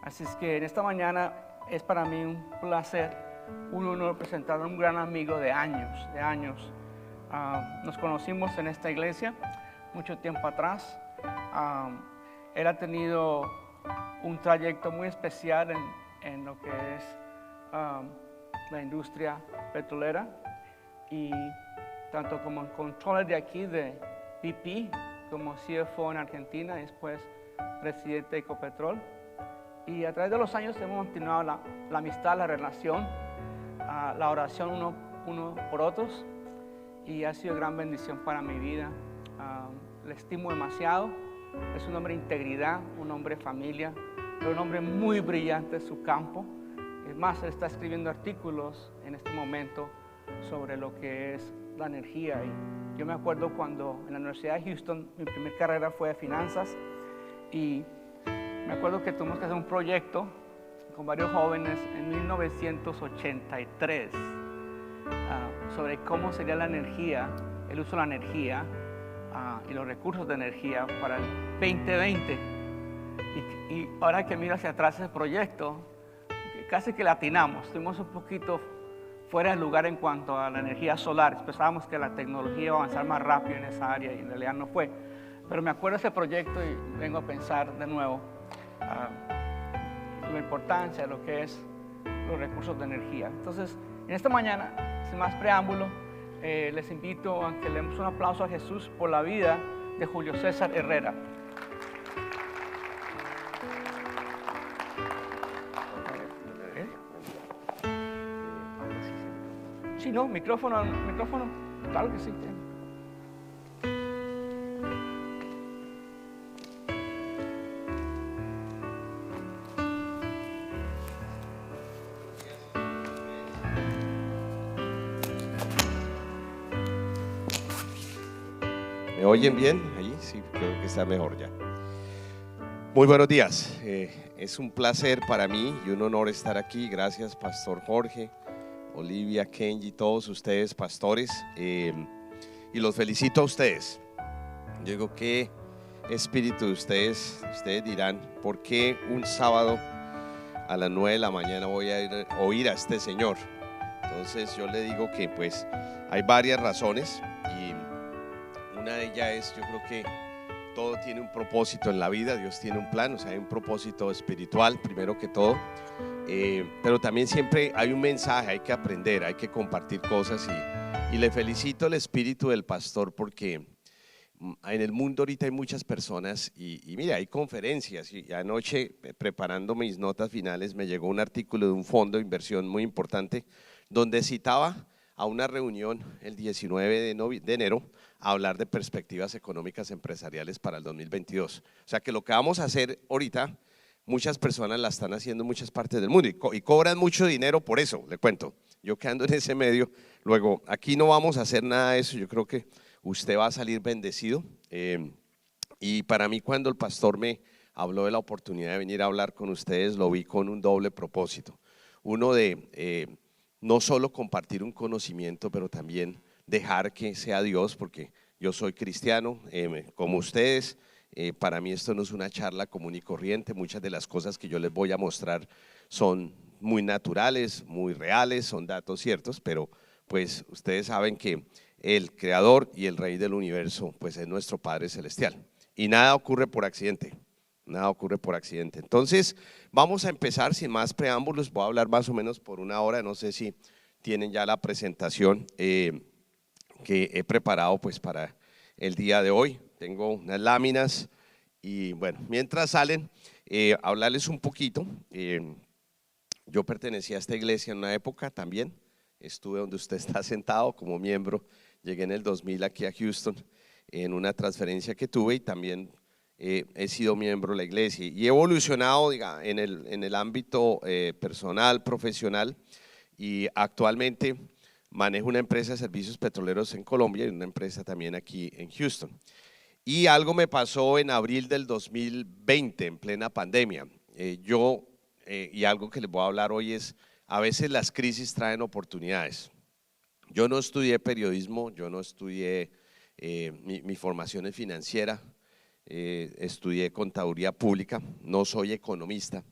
Así es que en esta mañana es para mí un placer, un honor presentar a un gran amigo de años. Nos conocimos en esta iglesia mucho tiempo atrás. Él ha tenido un trayecto muy especial en lo que es la industria petrolera, y tanto como controller de aquí de BP, como CFO en Argentina, y después presidente de Ecopetrol. Y a través de los años hemos continuado la amistad, la relación, la oración uno por otros, y ha sido gran bendición para mi vida. Le estimo demasiado. Es un hombre de integridad, un hombre de familia, pero un hombre muy brillante en su campo. Es más, él está escribiendo artículos en este momento sobre lo que es la energía. Y yo me acuerdo cuando en la Universidad de Houston mi primera carrera fue de finanzas, y me acuerdo que tuvimos que hacer un proyecto con varios jóvenes en 1983 sobre cómo sería la energía, el uso de la energía y los recursos de energía para el 2020. Y ahora que miro hacia atrás ese proyecto, casi que le atinamos. Estuvimos un poquito fuera de lugar en cuanto a la energía solar. Pensábamos que la tecnología iba a avanzar más rápido en esa área, y en realidad no fue. Pero me acuerdo de ese proyecto y vengo a pensar de nuevo la importancia de lo que es los recursos de energía. Entonces, en esta mañana, sin más preámbulo, les invito a que le demos un aplauso a Jesús por la vida de Julio César Herrera. Sí, no, micrófono, claro que sí. ¿Me oyen bien? Allí sí, creo que está mejor ya. Muy buenos días. Es un placer para mí y un honor estar aquí. Gracias, Pastor Jorge, Olivia, Kenji, todos ustedes, pastores. Y los felicito a ustedes. Yo digo, qué espíritu de ustedes. Ustedes dirán, ¿por qué un sábado a las 9 de la mañana voy a oír a este señor? Entonces yo le digo que pues hay varias razones, y una de ellas es, yo creo que todo tiene un propósito en la vida. Dios tiene un plan, o sea, hay un propósito espiritual primero que todo, pero también siempre hay un mensaje, hay que aprender, hay que compartir cosas, y le felicito el espíritu del pastor, porque en el mundo ahorita hay muchas personas, y mira, hay conferencias, y anoche preparando mis notas finales me llegó un artículo de un fondo de inversión muy importante donde citaba a una reunión el 19 de enero a hablar de perspectivas económicas empresariales para el 2022. O sea que lo que vamos a hacer ahorita, muchas personas la están haciendo en muchas partes del mundo, y cobran mucho dinero por eso, le cuento. Yo que ando en ese medio, luego aquí no vamos a hacer nada de eso. Yo creo que usted va a salir bendecido. Y para mí, cuando el pastor me habló de la oportunidad de venir a hablar con ustedes, lo vi con un doble propósito. Uno de no solo compartir un conocimiento, pero también dejar que sea Dios, porque yo soy cristiano como ustedes. Para mí esto no es una charla común y corriente. Muchas de las cosas que yo les voy a mostrar son muy naturales, muy reales, son datos ciertos, pero pues ustedes saben que el creador y el rey del universo pues es nuestro Padre Celestial, y nada ocurre por accidente. Nada ocurre por accidente. Entonces vamos a empezar sin más preámbulos. Voy a hablar más o menos por una hora. No sé si tienen ya la presentación que he preparado pues para el día de hoy. Tengo unas láminas, y bueno, mientras salen, hablarles un poquito. Yo pertenecía a esta iglesia en una época también. Estuve donde usted está sentado como miembro. Llegué en el 2000 aquí a Houston en una transferencia que tuve, y también he sido miembro de la iglesia, y he evolucionado, diga, en el ámbito personal, profesional, y actualmente manejo una empresa de servicios petroleros en Colombia y una empresa también aquí en Houston. Y algo me pasó en abril del 2020, en plena pandemia. Y algo que les voy a hablar hoy es, a veces las crisis traen oportunidades. Yo no estudié periodismo, yo no estudié, mi formación es financiera. Estudié contaduría pública, no soy economista,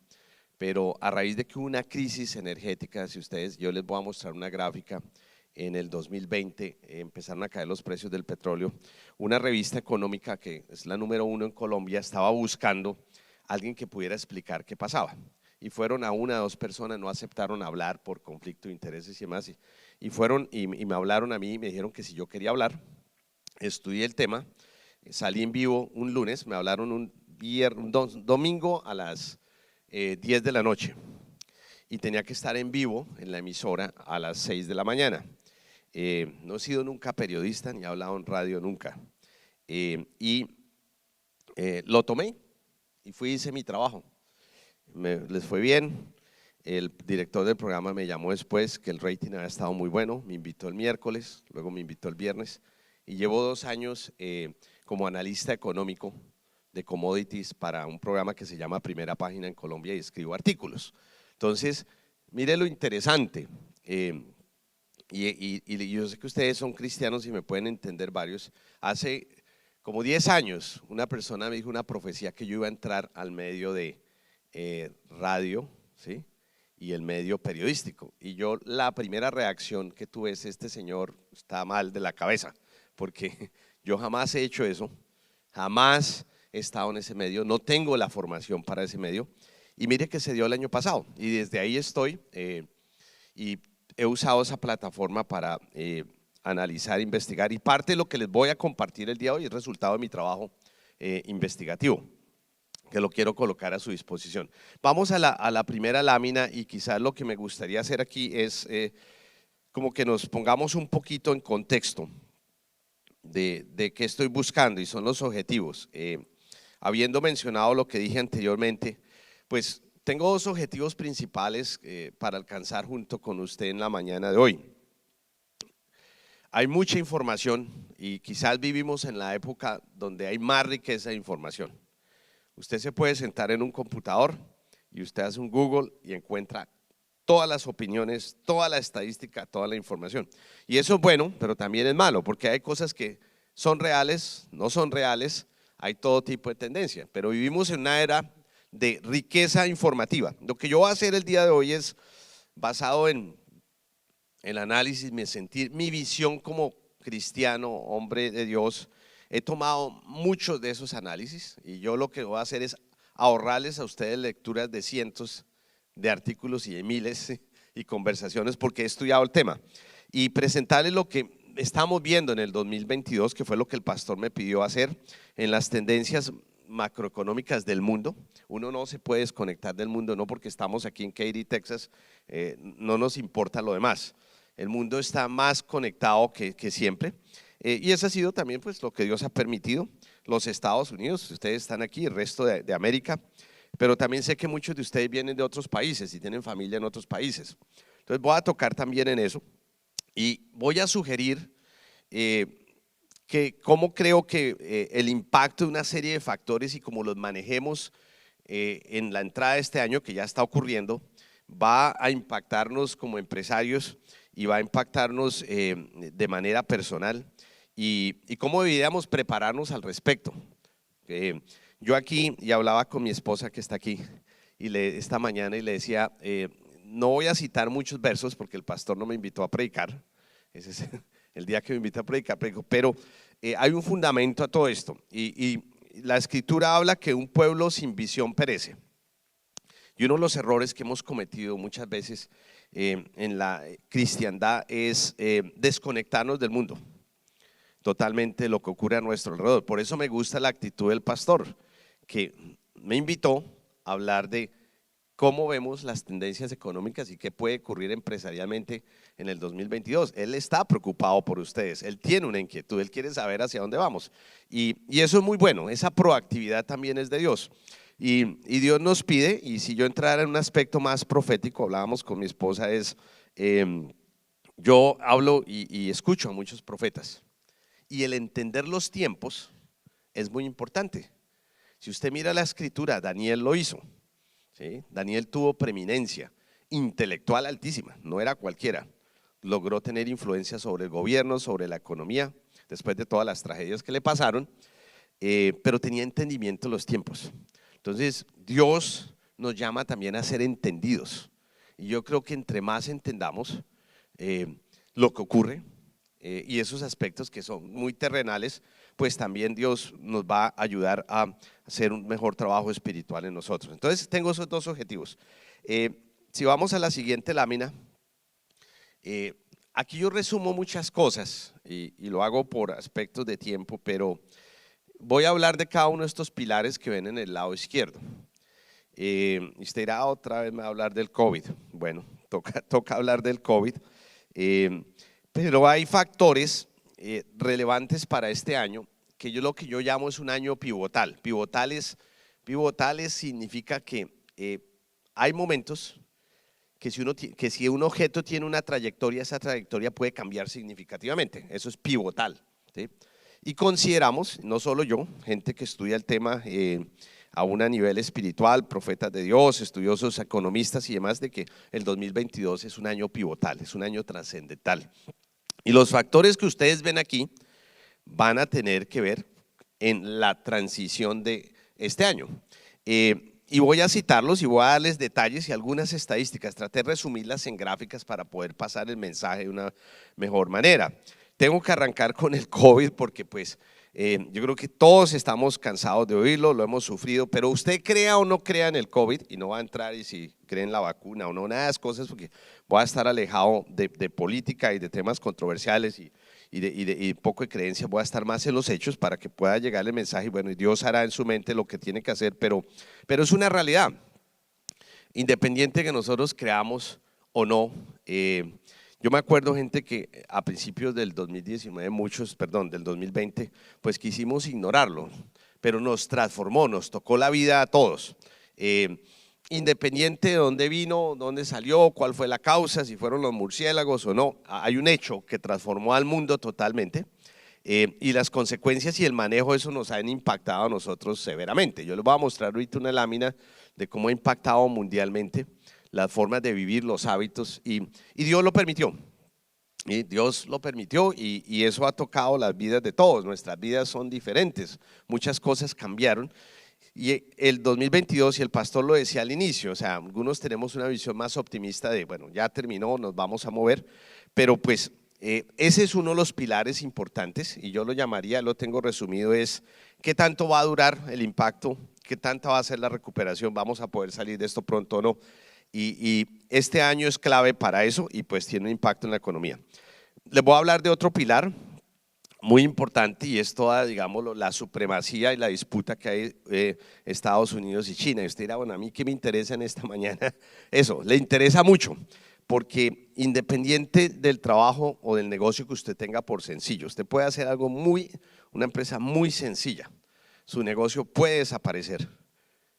pero a raíz de que hubo una crisis energética, si ustedes, yo les voy a mostrar una gráfica, en el 2020 empezaron a caer los precios del petróleo, una revista económica que es la número 1 en Colombia estaba buscando a alguien que pudiera explicar qué pasaba. Y fueron a una o dos personas, no aceptaron hablar por conflicto de intereses y demás, y fueron y me hablaron a mí y me dijeron que si yo quería hablar. Estudié el tema, salí en vivo un lunes, me hablaron un domingo a las 10 de la noche y tenía que estar en vivo en la emisora a las 6 de la mañana. No he sido nunca periodista ni he hablado en radio nunca, lo tomé y fui y hice mi trabajo. Les fue bien. El director del programa me llamó después que el rating había estado muy bueno, me invitó el miércoles, luego me invitó el viernes y llevo 2 años como analista económico de commodities para un programa que se llama Primera Página en Colombia y escribo artículos. Entonces, mire lo interesante, y yo sé que ustedes son cristianos y me pueden entender varios. Hace como 10 años una persona me dijo una profecía que yo iba a entrar al medio de radio, ¿sí?, y el medio periodístico, y yo la primera reacción que tuve es: este señor está mal de la cabeza, porque yo jamás he hecho eso, jamás he estado en ese medio, no tengo la formación para ese medio, y mire que se dio el año pasado, y desde ahí estoy, y he usado esa plataforma para analizar, investigar, y parte de lo que les voy a compartir el día de hoy es resultado de mi trabajo investigativo, que lo quiero colocar a su disposición. Vamos a la primera lámina, y quizás lo que me gustaría hacer aquí es como que nos pongamos un poquito en contexto de qué estoy buscando, y son los objetivos. Habiendo mencionado lo que dije anteriormente, pues tengo 2 objetivos principales para alcanzar junto con usted en la mañana de hoy. Hay mucha información y quizás vivimos en la época donde hay más riqueza de información. Usted se puede sentar en un computador y usted hace un Google y encuentra todas las opiniones, toda la estadística, toda la información. Y eso es bueno, pero también es malo, porque hay cosas que son reales, no son reales, hay todo tipo de tendencia, pero vivimos en una era de riqueza informativa. Lo que yo voy a hacer el día de hoy es basado en el análisis, mi sentir, mi visión como cristiano, hombre de Dios. He tomado muchos de esos análisis y yo lo que voy a hacer es ahorrarles a ustedes lecturas de cientos de artículos y de miles y conversaciones, porque he estudiado el tema, y presentarles lo que estamos viendo en el 2022, que fue lo que el pastor me pidió hacer en las tendencias macroeconómicas del mundo. Uno no se puede desconectar del mundo, no porque estamos aquí en Katy, Texas, no nos importa lo demás. El mundo está más conectado que siempre. Y eso ha sido también pues lo que Dios ha permitido. Los Estados Unidos, ustedes están aquí, el resto de América, pero también sé que muchos de ustedes vienen de otros países y tienen familia en otros países. Entonces voy a tocar también en eso y voy a sugerir que cómo creo que el impacto de una serie de factores y cómo los manejemos en la entrada de este año, que ya está ocurriendo, va a impactarnos como empresarios y va a impactarnos de manera personal, y cómo deberíamos prepararnos al respecto. Yo aquí, y hablaba con mi esposa que está aquí esta mañana, y le decía, no voy a citar muchos versos porque el pastor no me invitó a predicar, ese es el día que me invita a predicar, pero hay un fundamento a todo esto, y la escritura habla que un pueblo sin visión perece. Y uno de los errores que hemos cometido muchas veces en la cristiandad es desconectarnos del mundo, totalmente lo que ocurre a nuestro alrededor. Por eso me gusta la actitud del pastor, que me invitó a hablar de cómo vemos las tendencias económicas y qué puede ocurrir empresarialmente en el 2022. Él está preocupado por ustedes, él tiene una inquietud, él quiere saber hacia dónde vamos, y eso es muy bueno. Esa proactividad también es de Dios. Y Dios nos pide, y si yo entrara en un aspecto más profético, hablábamos con mi esposa, es yo hablo y escucho a muchos profetas, y el entender los tiempos es muy importante. Si usted mira la escritura, Daniel lo hizo, ¿sí? Daniel tuvo preeminencia intelectual altísima, no era cualquiera, logró tener influencia sobre el gobierno, sobre la economía, después de todas las tragedias que le pasaron, pero tenía entendimiento de los tiempos. Entonces Dios nos llama también a ser entendidos. Y yo creo que entre más entendamos lo que ocurre y esos aspectos que son muy terrenales, pues también Dios nos va a ayudar a hacer un mejor trabajo espiritual en nosotros. Entonces tengo esos dos objetivos. Si vamos a la siguiente lámina, aquí yo resumo muchas cosas y lo hago por aspectos de tiempo, pero voy a hablar de cada uno de estos pilares que ven en el lado izquierdo. Usted dirá, otra vez me va a hablar del COVID. Bueno, toca hablar del COVID, pero hay factores relevantes para este año que lo que yo llamo es un año pivotal. Pivotales significa que hay momentos que si un objeto tiene una trayectoria, esa trayectoria puede cambiar significativamente. Eso es pivotal, ¿sí? Y consideramos, no solo yo, gente que estudia el tema a un nivel espiritual, profetas de Dios, estudiosos, economistas y demás, de que el 2022 es un año pivotal, es un año trascendental. Y los factores que ustedes ven aquí van a tener que ver en la transición de este año. Y voy a citarlos y voy a darles detalles y algunas estadísticas. Traté de resumirlas en gráficas para poder pasar el mensaje de una mejor manera. Tengo que arrancar con el COVID porque pues yo creo que todos estamos cansados de oírlo, lo hemos sufrido, pero usted crea o no crea en el COVID, y no va a entrar y si cree en la vacuna o no, nada de esas cosas, porque voy a estar alejado de política y de temas controversiales y poco de creencia, voy a estar más en los hechos para que pueda llegar el mensaje y bueno, Dios hará en su mente lo que tiene que hacer, pero es una realidad, independiente de que nosotros creamos o no. Yo me acuerdo gente que a principios del 2019, del 2020, pues quisimos ignorarlo, pero nos transformó, nos tocó la vida a todos. Independiente de dónde vino, dónde salió, cuál fue la causa, si fueron los murciélagos o no, hay un hecho que transformó al mundo totalmente y las consecuencias y el manejo de eso nos han impactado a nosotros severamente. Yo les voy a mostrar ahorita una lámina de cómo ha impactado mundialmente las formas de vivir, los hábitos y Dios lo permitió. Y Dios lo permitió y eso ha tocado las vidas de todos, nuestras vidas son diferentes, muchas cosas cambiaron. Y el 2022, y el pastor lo decía al inicio, o sea, algunos tenemos una visión más optimista de, bueno, ya terminó, nos vamos a mover, pero pues ese es uno de los pilares importantes y yo lo llamaría, lo tengo resumido, es qué tanto va a durar el impacto, qué tanta va a ser la recuperación, vamos a poder salir de esto pronto o no. Y este año es clave para eso y pues tiene un impacto en la economía. Les voy a hablar de otro pilar muy importante y es toda, digamos, la supremacía y la disputa que hay Estados Unidos y China. Y usted dirá, bueno, a mí qué me interesa en esta mañana, eso, le interesa mucho, porque independiente del trabajo o del negocio que usted tenga por sencillo, usted puede hacer algo una empresa muy sencilla, su negocio puede desaparecer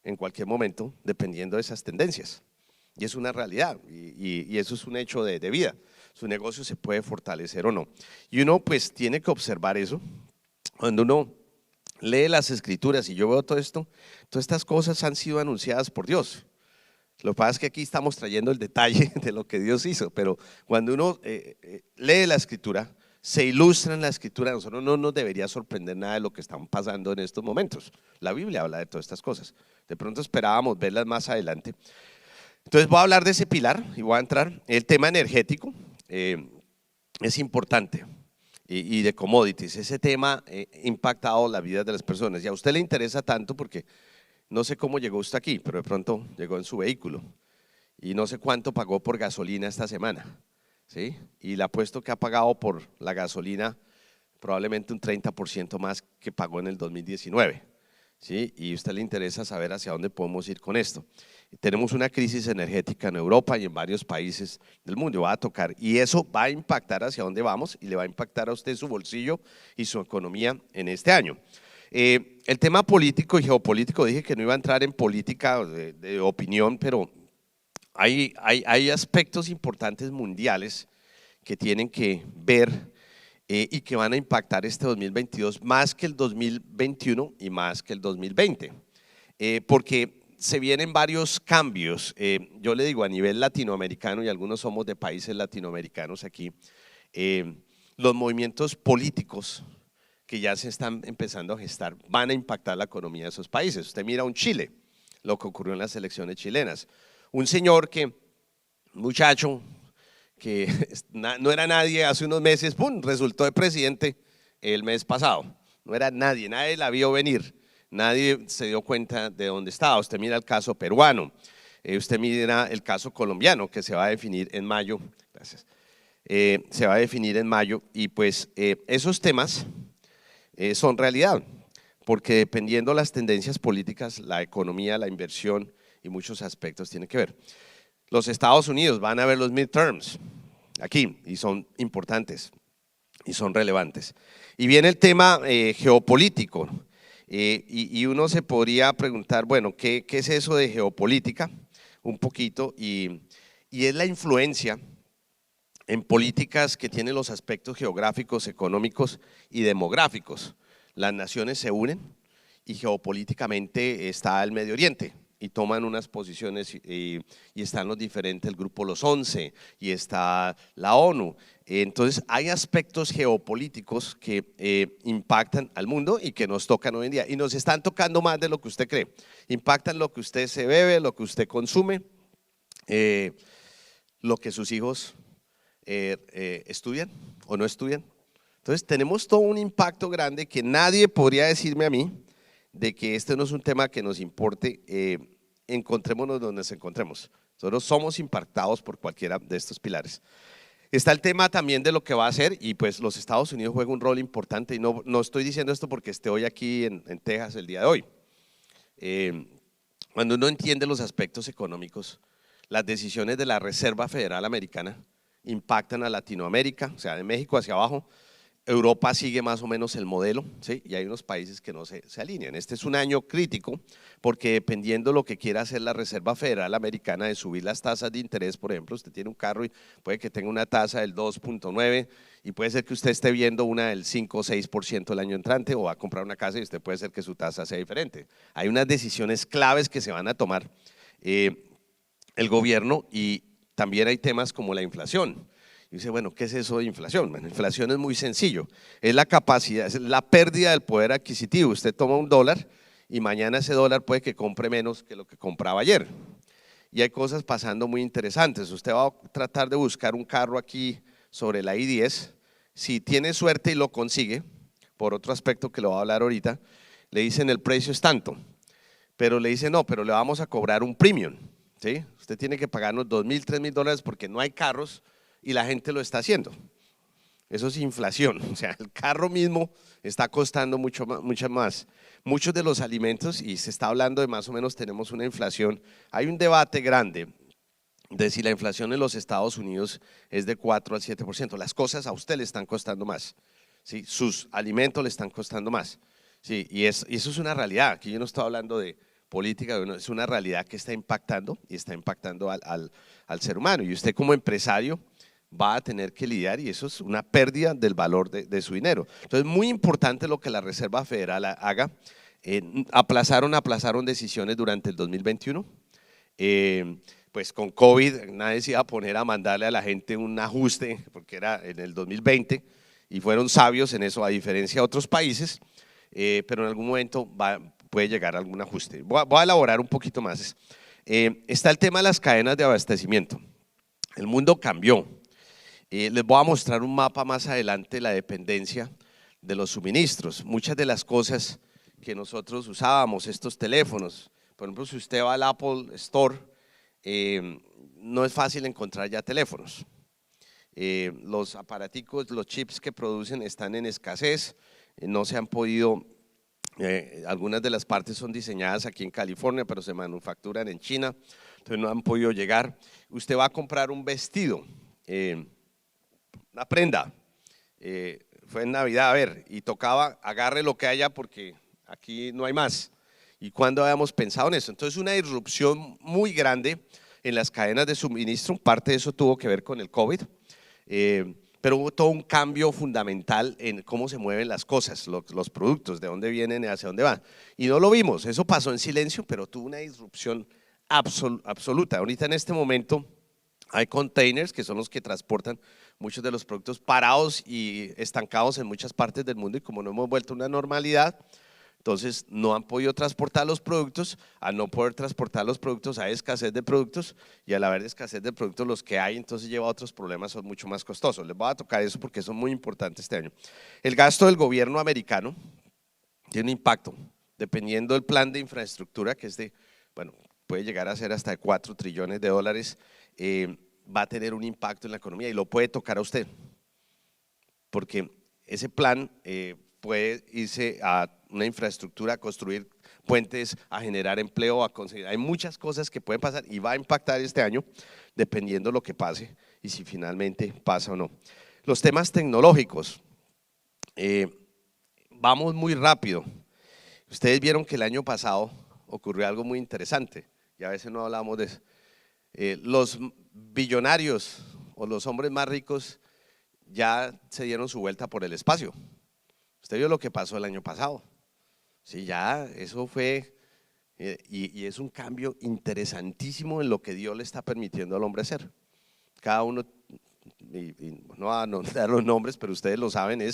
en cualquier momento dependiendo de esas tendencias. Y es una realidad y eso es un hecho de vida. Su negocio se puede fortalecer o no. Y uno pues tiene que observar eso. Cuando uno lee las escrituras y yo veo todo esto, todas estas cosas han sido anunciadas por Dios. Lo que pasa es que aquí estamos trayendo el detalle de lo que Dios hizo, pero cuando uno lee la escritura, se ilustra en la escritura, a nosotros no nos debería sorprender nada de lo que están pasando en estos momentos. La Biblia habla de todas estas cosas. De pronto esperábamos verlas más adelante. Entonces voy a hablar de ese pilar y voy a entrar. El tema energético es importante y de commodities. Ese tema ha impactado la vida de las personas y a usted le interesa tanto porque no sé cómo llegó usted aquí, pero de pronto llegó en su vehículo y no sé cuánto pagó por gasolina esta semana, ¿sí? Y le apuesto que ha pagado por la gasolina probablemente un 30% más que pagó en el 2019. ¿Sí? Y a usted le interesa saber hacia dónde podemos ir con esto. Tenemos una crisis energética en Europa y en varios países del mundo, va a tocar y eso va a impactar hacia dónde vamos y le va a impactar a usted su bolsillo y su economía en este año. El tema político y geopolítico, dije que no iba a entrar en política de opinión, pero hay aspectos importantes mundiales que tienen que ver y que van a impactar este 2022 más que el 2021 y más que el 2020, porque se vienen varios cambios. Yo le digo a nivel latinoamericano, y algunos somos de países latinoamericanos aquí, los movimientos políticos que ya se están empezando a gestar van a impactar la economía de esos países. Usted mira un Chile, lo que ocurrió en las elecciones chilenas. Un señor muchacho, que no era nadie hace unos meses, ¡pum!, resultó de presidente el mes pasado. No era nadie, nadie la vio venir, nadie se dio cuenta de dónde estaba. Usted mira el caso peruano, usted mira el caso colombiano, que se va a definir en mayo. Gracias. Se va a definir en mayo, y pues esos temas son realidad, porque dependiendo las tendencias políticas, la economía, la inversión y muchos aspectos tienen que ver. Los Estados Unidos van a ver los midterms aquí, y son importantes y son relevantes. Y viene el tema geopolítico, y uno se podría preguntar, bueno, ¿qué es eso de geopolítica? Un poquito, y es la influencia en políticas que tienen los aspectos geográficos, económicos y demográficos. Las naciones se unen y geopolíticamente está el Medio Oriente y toman unas posiciones, y están los diferentes, el grupo Los 11, y está la ONU. Entonces hay aspectos geopolíticos que impactan al mundo y que nos tocan hoy en día, y nos están tocando más de lo que usted cree. Impactan lo que usted se bebe, lo que usted consume, lo que sus hijos estudian o no estudian. Entonces tenemos todo un impacto grande que nadie podría decirme a mí de que este no es un tema que nos importe. Encontrémonos donde nos encontremos, nosotros somos impactados por cualquiera de estos pilares. Está el tema también de lo que va a hacer, y pues los Estados Unidos juegan un rol importante, y no estoy diciendo esto porque esté hoy aquí en Texas el día de hoy. Cuando uno entiende los aspectos económicos, las decisiones de la Reserva Federal Americana impactan a Latinoamérica, o sea, de México hacia abajo. Europa sigue más o menos el modelo, ¿sí? Y hay unos países que no se alinean. Este es un año crítico, porque dependiendo lo que quiera hacer la Reserva Federal Americana de subir las tasas de interés, por ejemplo, usted tiene un carro y puede que tenga una tasa del 2.9, y puede ser que usted esté viendo una del 5 o 6% el año entrante, o va a comprar una casa y usted puede ser que su tasa sea diferente. Hay unas decisiones claves que se van a tomar el gobierno, y también hay temas como la inflación. Y dice, bueno, ¿qué es eso de inflación? Bueno, inflación es muy sencillo, es la capacidad, es la pérdida del poder adquisitivo. Usted toma un dólar y mañana ese dólar puede que compre menos que lo que compraba ayer. Y hay cosas pasando muy interesantes. Usted va a tratar de buscar un carro aquí sobre la I-10, si tiene suerte y lo consigue, por otro aspecto que lo voy a hablar ahorita, le dicen el precio es tanto, pero le dicen no, pero le vamos a cobrar un premium, ¿sí? Usted tiene que pagarnos $2,000, $3,000 porque no hay carros y la gente lo está haciendo. Eso es inflación, o sea, el carro mismo está costando mucho más. Muchos de los alimentos, y se está hablando de más o menos, tenemos una inflación. Hay un debate grande de si la inflación en los Estados Unidos es de 4 al 7%. Las cosas a usted le están costando más, ¿sí? Sus alimentos le están costando más, ¿sí? Y eso es una realidad. Aquí yo no estoy hablando de política, es una realidad que está impactando, y está impactando al ser humano. Y usted como empresario va a tener que lidiar, y eso es una pérdida del valor de su dinero. Entonces, muy importante lo que la Reserva Federal haga. Aplazaron decisiones durante el 2021. Pues con COVID nadie se iba a poner a mandarle a la gente un ajuste, porque era en el 2020, y fueron sabios en eso, a diferencia de otros países, pero en algún momento puede llegar a algún ajuste. Voy a elaborar un poquito más. Está el tema de las cadenas de abastecimiento. El mundo cambió. Les voy a mostrar un mapa más adelante, la dependencia de los suministros. Muchas de las cosas que nosotros usábamos, estos teléfonos, por ejemplo, si usted va al Apple Store, no es fácil encontrar ya teléfonos. Los aparaticos, los chips que producen están en escasez, no se han podido, algunas de las partes son diseñadas aquí en California, pero se manufacturan en China, entonces no han podido llegar. Usted va a comprar un vestido, una prenda, fue en Navidad, a ver, y tocaba, agarre lo que haya porque aquí no hay más. ¿Y cuándo habíamos pensado en eso? Entonces, una disrupción muy grande en las cadenas de suministro. Parte de eso tuvo que ver con el COVID, pero hubo todo un cambio fundamental en cómo se mueven las cosas, los productos, de dónde vienen y hacia dónde van. Y no lo vimos, eso pasó en silencio, pero tuvo una disrupción absoluta. Ahorita en este momento hay containers que son los que transportan muchos de los productos parados y estancados en muchas partes del mundo, y como no hemos vuelto a una normalidad, Entonces no han podido transportar los productos, al no poder transportar los productos hay escasez de productos y al haber escasez de productos los que hay entonces lleva a otros problemas, son mucho más costosos. Les voy a tocar eso porque son muy importantes este año. El gasto del gobierno americano tiene un impacto, dependiendo del plan de infraestructura que es de, bueno, puede llegar a ser hasta de 4 trillones de dólares, va a tener un impacto en la economía y lo puede tocar a usted, porque ese plan puede irse a una infraestructura, a construir puentes, a generar empleo, a conseguir, hay muchas cosas que pueden pasar y va a impactar este año dependiendo lo que pase y si finalmente pasa o no. Los temas tecnológicos, vamos muy rápido. Ustedes vieron que el año pasado ocurrió algo muy interesante y a veces no hablamos de eso. Los billonarios o los hombres más ricos ya se dieron su vuelta por el espacio. Usted vio lo que pasó el año pasado. Sí, ya eso fue, y es un cambio interesantísimo en lo que Dios le está permitiendo al hombre hacer. Cada uno, y no va a dar los nombres, pero ustedes lo saben,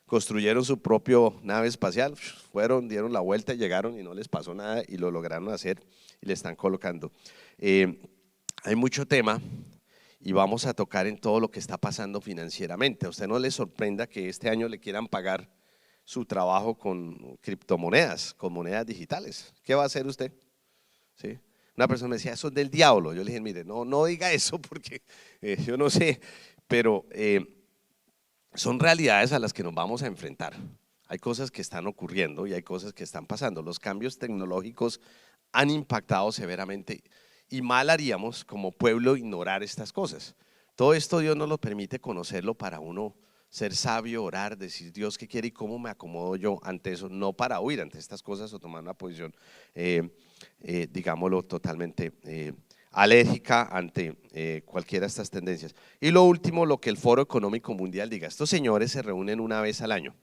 construyeron su propio nave espacial, fueron, dieron la vuelta, llegaron y no les pasó nada y lo lograron hacer y le están colocando. Hay mucho tema y vamos a tocar en todo lo que está pasando financieramente. A usted no le sorprenda que este año le quieran pagar su trabajo con criptomonedas, con monedas digitales. ¿Qué va a hacer usted? ¿Sí? Una persona me decía, eso es del diablo. Yo le dije, mire, no diga eso porque yo no sé, pero son realidades a las que nos vamos a enfrentar. Hay cosas que están ocurriendo y hay cosas que están pasando. Los cambios tecnológicos han impactado severamente y mal haríamos como pueblo ignorar estas cosas. Todo esto Dios nos lo permite conocerlo para uno ser sabio, orar, decir Dios qué quiere y cómo me acomodo yo ante eso, no para huir ante estas cosas o tomar una posición, digámoslo, totalmente alérgica ante cualquiera de estas tendencias. Y lo último, lo que el Foro Económico Mundial diga. Estos señores se reúnen una vez al año.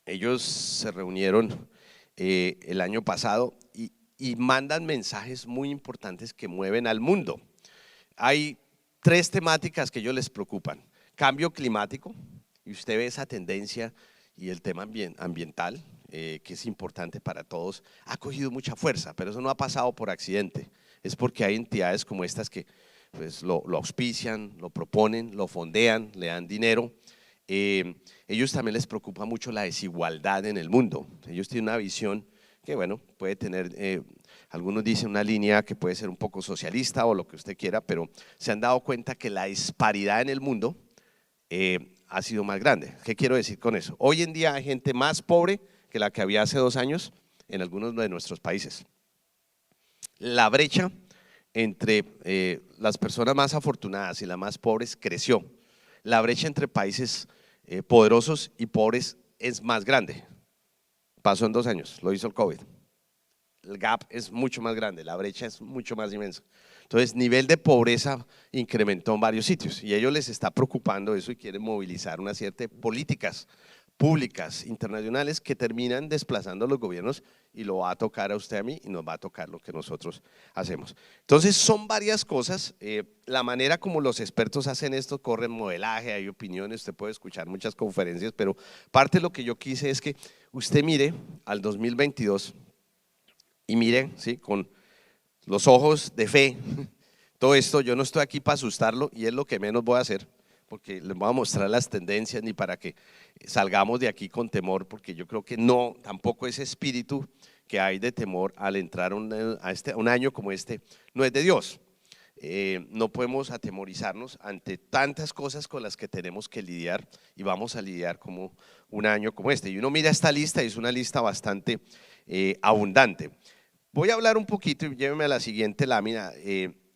Ellos se reunieron el año pasado y mandan mensajes muy importantes que mueven al mundo. Hay 3 temáticas que ellos les preocupan. Cambio climático, y usted ve esa tendencia y el tema ambiental, que es importante para todos, ha cogido mucha fuerza, pero eso no ha pasado por accidente, es porque hay entidades como estas que pues, lo auspician, lo proponen, lo fondean, le dan dinero. Ellos también les preocupa mucho la desigualdad en el mundo, ellos tienen una visión que bueno, puede tener, algunos dicen una línea que puede ser un poco socialista o lo que usted quiera, pero se han dado cuenta que la disparidad en el mundo ha sido más grande. ¿Qué quiero decir con eso? Hoy en día hay gente más pobre que la que había hace 2 años en algunos de nuestros países. La brecha entre las personas más afortunadas y las más pobres creció. La brecha entre países poderosos y pobres es más grande. Pasó en 2 años, lo hizo el COVID. El gap es mucho más grande, la brecha es mucho más inmensa. Entonces, nivel de pobreza incrementó en varios sitios y a ellos les está preocupando eso y quieren movilizar una serie de políticas públicas internacionales que terminan desplazando a los gobiernos y lo va a tocar a usted, a mí y nos va a tocar lo que nosotros hacemos. Entonces, son varias cosas. La manera como los expertos hacen esto, corren modelaje, hay opiniones, usted puede escuchar muchas conferencias, pero parte de lo que yo quise es que usted mire al 2022 y mire, ¿sí? Con los ojos de fe, todo esto. Yo no estoy aquí para asustarlo y es lo que menos voy a hacer, porque les voy a mostrar las tendencias ni para que salgamos de aquí con temor, porque yo creo que no, tampoco ese espíritu que hay de temor al entrar a un año como este, no es de Dios. No podemos atemorizarnos ante tantas cosas con las que tenemos que lidiar y vamos a lidiar como un año como este. Y uno mira esta lista y es una lista bastante abundante. Voy a hablar un poquito y lléveme a la siguiente lámina.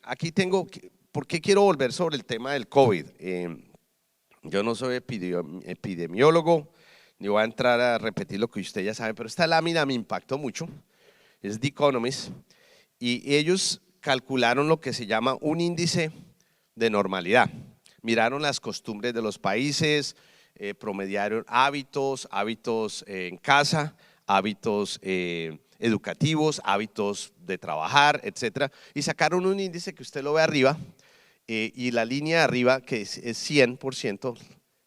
Aquí tengo, ¿por qué quiero volver sobre el tema del COVID? Yo no soy epidemiólogo, ni voy a entrar a repetir lo que usted ya sabe, pero esta lámina me impactó mucho, es The Economist, y ellos calcularon lo que se llama un índice de normalidad. Miraron las costumbres de los países, promediaron hábitos en casa, hábitos educativos, hábitos de trabajar, etcétera, y sacaron un índice que usted lo ve arriba, y la línea de arriba que es 100%,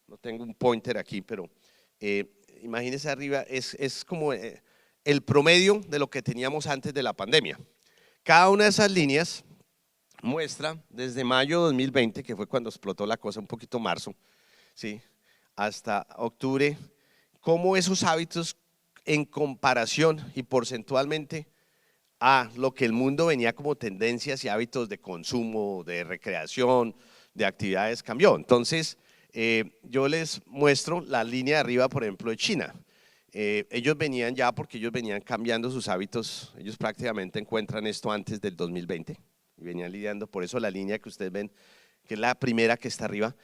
no tengo un pointer aquí, pero imagínense arriba, es como el promedio de lo que teníamos antes de la pandemia. Cada una de esas líneas muestra desde mayo de 2020, que fue cuando explotó la cosa, un poquito marzo, ¿sí?, hasta octubre, cómo esos hábitos en comparación y porcentualmente a lo que el mundo venía como tendencias y hábitos de consumo, de recreación, de actividades cambió. Entonces, yo les muestro la línea de arriba, por ejemplo, de China. Ellos venían ya, porque ellos venían cambiando sus hábitos, ellos prácticamente encuentran esto antes del 2020 y venían lidiando, por eso la línea que ustedes ven, que es la primera que está arriba,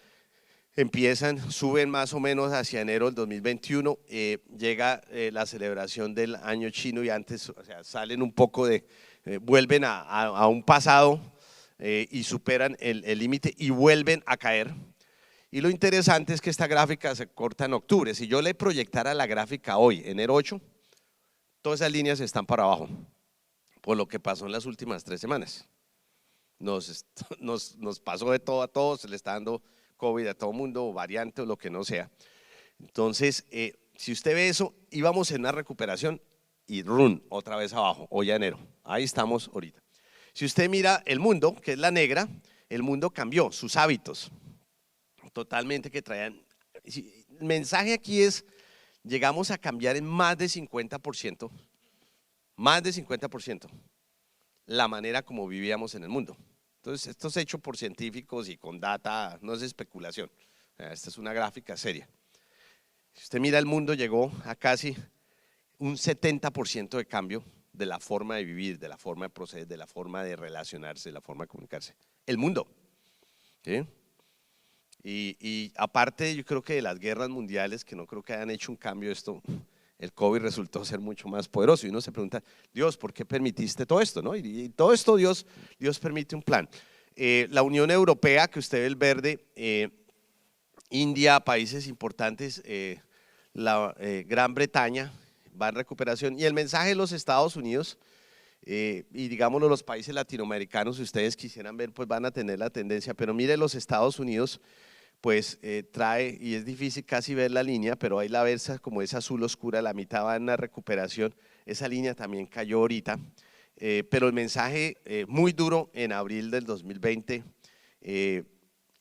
suben más o menos hacia enero del 2021, llega la celebración del año chino y antes, o sea, salen un poco vuelven a un pasado y superan el límite y vuelven a caer. Y lo interesante es que esta gráfica se corta en octubre. Si yo le proyectara la gráfica hoy, enero 8, todas esas líneas están para abajo, por lo que pasó en las últimas 3 semanas. Nos pasó de todo a todos, se le está dando COVID a todo mundo, o variante o lo que no sea. Entonces, si usted ve eso, íbamos en una recuperación y run, otra vez abajo, hoy a enero. Ahí estamos ahorita. Si usted mira el mundo, que es la negra, el mundo cambió sus hábitos totalmente que traían. El mensaje aquí es, llegamos a cambiar en más de 50%, la manera como vivíamos en el mundo. Entonces, esto es hecho por científicos y con data, no es especulación. Esta es una gráfica seria. Si usted mira el mundo, llegó a casi un 70% de cambio de la forma de vivir, de la forma de proceder, de la forma de relacionarse, de la forma de comunicarse. El mundo. ¿Sí? Y aparte, yo creo que de las guerras mundiales, que no creo que hayan hecho un cambio, el COVID resultó ser mucho más poderoso. Y uno se pregunta, Dios, ¿por qué permitiste todo esto? ¿No? Y todo esto Dios permite un plan. La Unión Europea, que usted ve el verde, India, países importantes, la Gran Bretaña va en recuperación. Y el mensaje de los Estados Unidos y digámoslo, los países latinoamericanos, si ustedes quisieran ver, pues van a tener la tendencia, pero mire, los Estados Unidos pues trae, y es difícil casi ver la línea, pero ahí la versa como es azul oscura, la mitad va en la recuperación, esa línea también cayó ahorita, pero el mensaje muy duro en abril del 2020,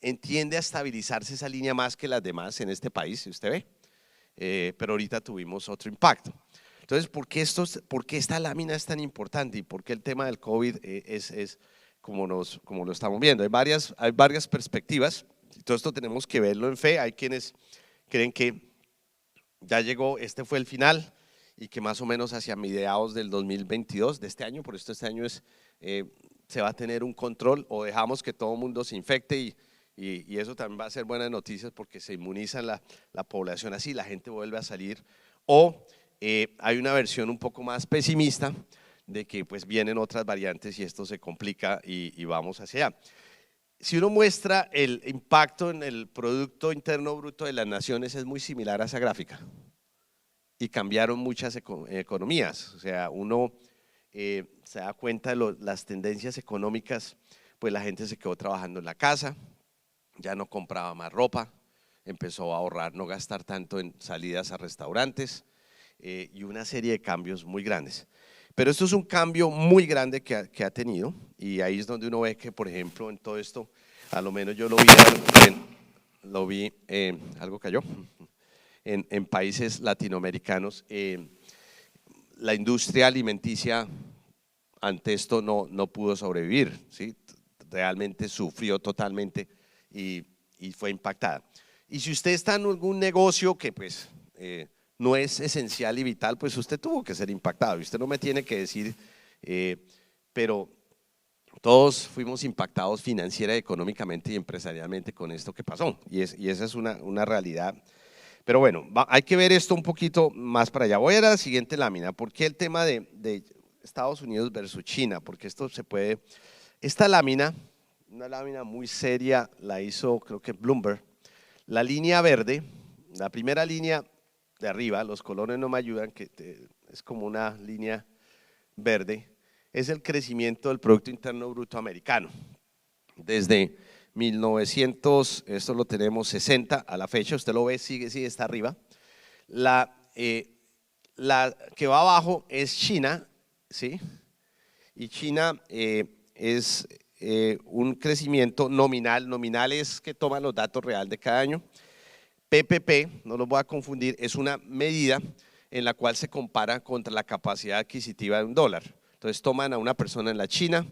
entiende a estabilizarse esa línea más que las demás en este país, si usted ve, pero ahorita tuvimos otro impacto. Entonces, ¿por qué esta lámina es tan importante y por qué el tema del COVID es como lo estamos viendo? Hay varias perspectivas. Todo esto tenemos que verlo en fe. Hay quienes creen que ya llegó, este fue el final y que más o menos hacia mediados del 2022 de este año, por esto este año se va a tener un control o dejamos que todo el mundo se infecte y eso también va a ser buenas noticias porque se inmuniza la población así, la gente vuelve a salir, o hay una versión un poco más pesimista de que pues vienen otras variantes y esto se complica y vamos hacia allá. Si uno muestra el impacto en el Producto Interno Bruto de las naciones, es muy similar a esa gráfica y cambiaron muchas economías, o sea, uno se da cuenta de las tendencias económicas, pues la gente se quedó trabajando en la casa, ya no compraba más ropa, empezó a ahorrar, no gastar tanto en salidas a restaurantes y una serie de cambios muy grandes. Pero esto es un cambio muy grande que ha tenido y ahí es donde uno ve que, por ejemplo, en todo esto, a lo menos yo lo vi, algo cayó, en países latinoamericanos, la industria alimenticia ante esto no pudo sobrevivir, ¿sí? Realmente sufrió totalmente y fue impactada. Y si usted está en algún negocio que pues no es esencial y vital, pues usted tuvo que ser impactado. Y usted no me tiene que decir, pero todos fuimos impactados financiera, económicamente y empresarialmente con esto que pasó. Y esa es una realidad. Pero bueno, hay que ver esto un poquito más para allá. Voy a la siguiente lámina. ¿Por qué el tema de Estados Unidos versus China? Porque esto se puede… Esta lámina, una lámina muy seria, la hizo creo que Bloomberg. La línea verde, la primera línea de arriba, los colores no me ayudan, que es como una línea verde, es el crecimiento del Producto Interno Bruto americano. Desde 1900, esto lo tenemos 60 a la fecha, usted lo ve, sigue está arriba. la que va abajo es China, ¿sí? Y China es un crecimiento nominal. Nominal es que toma los datos reales de cada año. PPP, no los voy a confundir, es una medida en la cual se compara contra la capacidad adquisitiva de un dólar. Entonces toman a una persona en la China,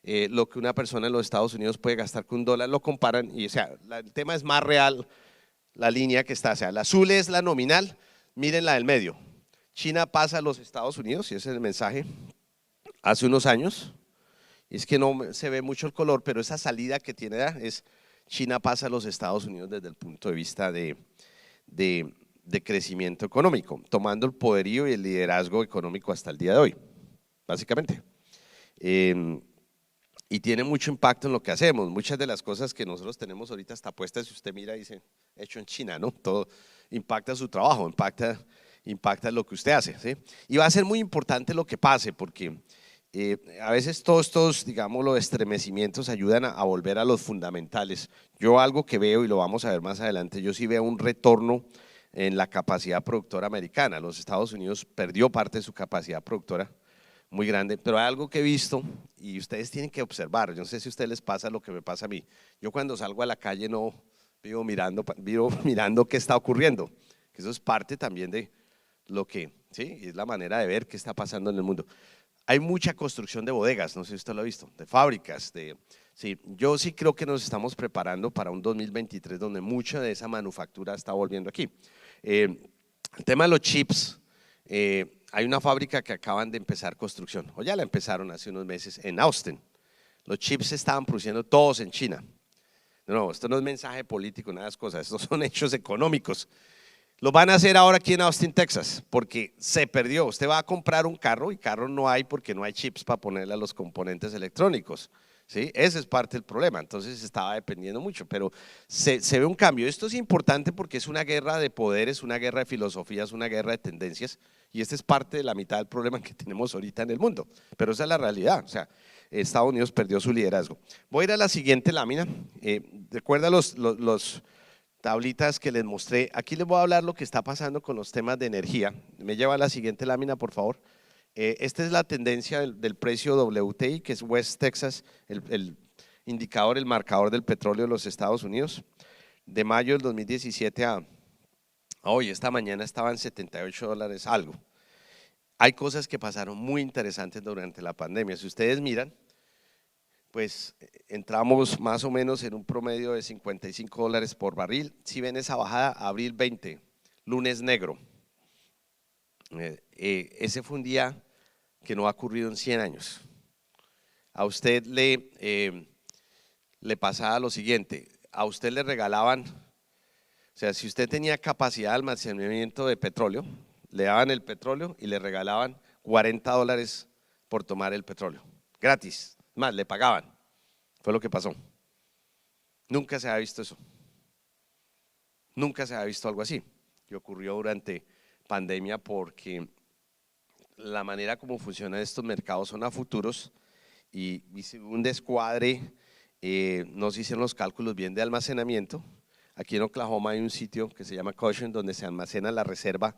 lo que una persona en los Estados Unidos puede gastar con un dólar, lo comparan y o sea, el tema es más real, la línea que está, o sea, la azul es la nominal, miren la del medio. China pasa a los Estados Unidos, y ese es el mensaje, hace unos años, y es que no se ve mucho el color, pero esa salida que tiene es China pasa a los Estados Unidos desde el punto de vista de crecimiento económico, tomando el poderío y el liderazgo económico hasta el día de hoy, básicamente. Y tiene mucho impacto en lo que hacemos. Muchas de las cosas que nosotros tenemos ahorita está puestas, si usted mira, dice, hecho en China, ¿no? Todo impacta su trabajo, impacta lo que usted hace, ¿sí? Y va a ser muy importante lo que pase, porque a veces todos estos, digamos, los estremecimientos ayudan a volver a los fundamentales. Yo algo que veo, y lo vamos a ver más adelante, yo sí veo un retorno en la capacidad productora americana. Los Estados Unidos perdió parte de su capacidad productora muy grande, pero hay algo que he visto y ustedes tienen que observar. Yo no sé si a ustedes les pasa lo que me pasa a mí. Yo cuando salgo a la calle no vivo mirando qué está ocurriendo, que eso es parte también de lo que, ¿sí? Es la manera de ver qué está pasando en el mundo. Hay mucha construcción de bodegas, no sé si usted lo ha visto, de fábricas, sí, yo sí creo que nos estamos preparando para un 2023 donde mucha de esa manufactura está volviendo aquí. El tema de los chips, hay una fábrica que acaban de empezar construcción, o ya la empezaron hace unos meses en Austin. Los chips se estaban produciendo todos en China. No, esto no es mensaje político, nada de esas cosas, estos son hechos económicos. Lo van a hacer ahora aquí en Austin, Texas, porque se perdió. Usted va a comprar un carro y carro no hay porque no hay chips para ponerle a los componentes electrónicos, ¿sí? Ese es parte del problema, entonces estaba dependiendo mucho, pero se ve un cambio. Esto es importante porque es una guerra de poderes, una guerra de filosofías, una guerra de tendencias, y esta es parte de la mitad del problema que tenemos ahorita en el mundo, pero esa es la realidad, o sea, Estados Unidos perdió su liderazgo. Voy a ir a la siguiente lámina. Recuerda los tablitas que les mostré. Aquí les voy a hablar lo que está pasando con los temas de energía. Me lleva a la siguiente lámina, por favor. Esta es la tendencia del precio WTI, que es West Texas, el indicador, el marcador del petróleo de los Estados Unidos. De mayo del 2017 a hoy, esta mañana estaban $78 algo. Hay cosas que pasaron muy interesantes durante la pandemia. Si ustedes miran, pues entramos más o menos en un promedio de $55 por barril. Si ven esa bajada, abril 20, lunes negro. Ese fue un día que no ha ocurrido en 100 años. A usted le pasaba lo siguiente, a usted le regalaban, o sea, si usted tenía capacidad de almacenamiento de petróleo, le daban el petróleo y le regalaban $40 por tomar el petróleo, gratis. Más, le pagaban, fue lo que pasó. Nunca se ha visto eso, nunca se ha visto algo así. Y ocurrió durante pandemia porque la manera como funcionan estos mercados son a futuros y un descuadre, no se hicieron los cálculos bien de almacenamiento. Aquí en Oklahoma hay un sitio que se llama Cochin donde se almacena la reserva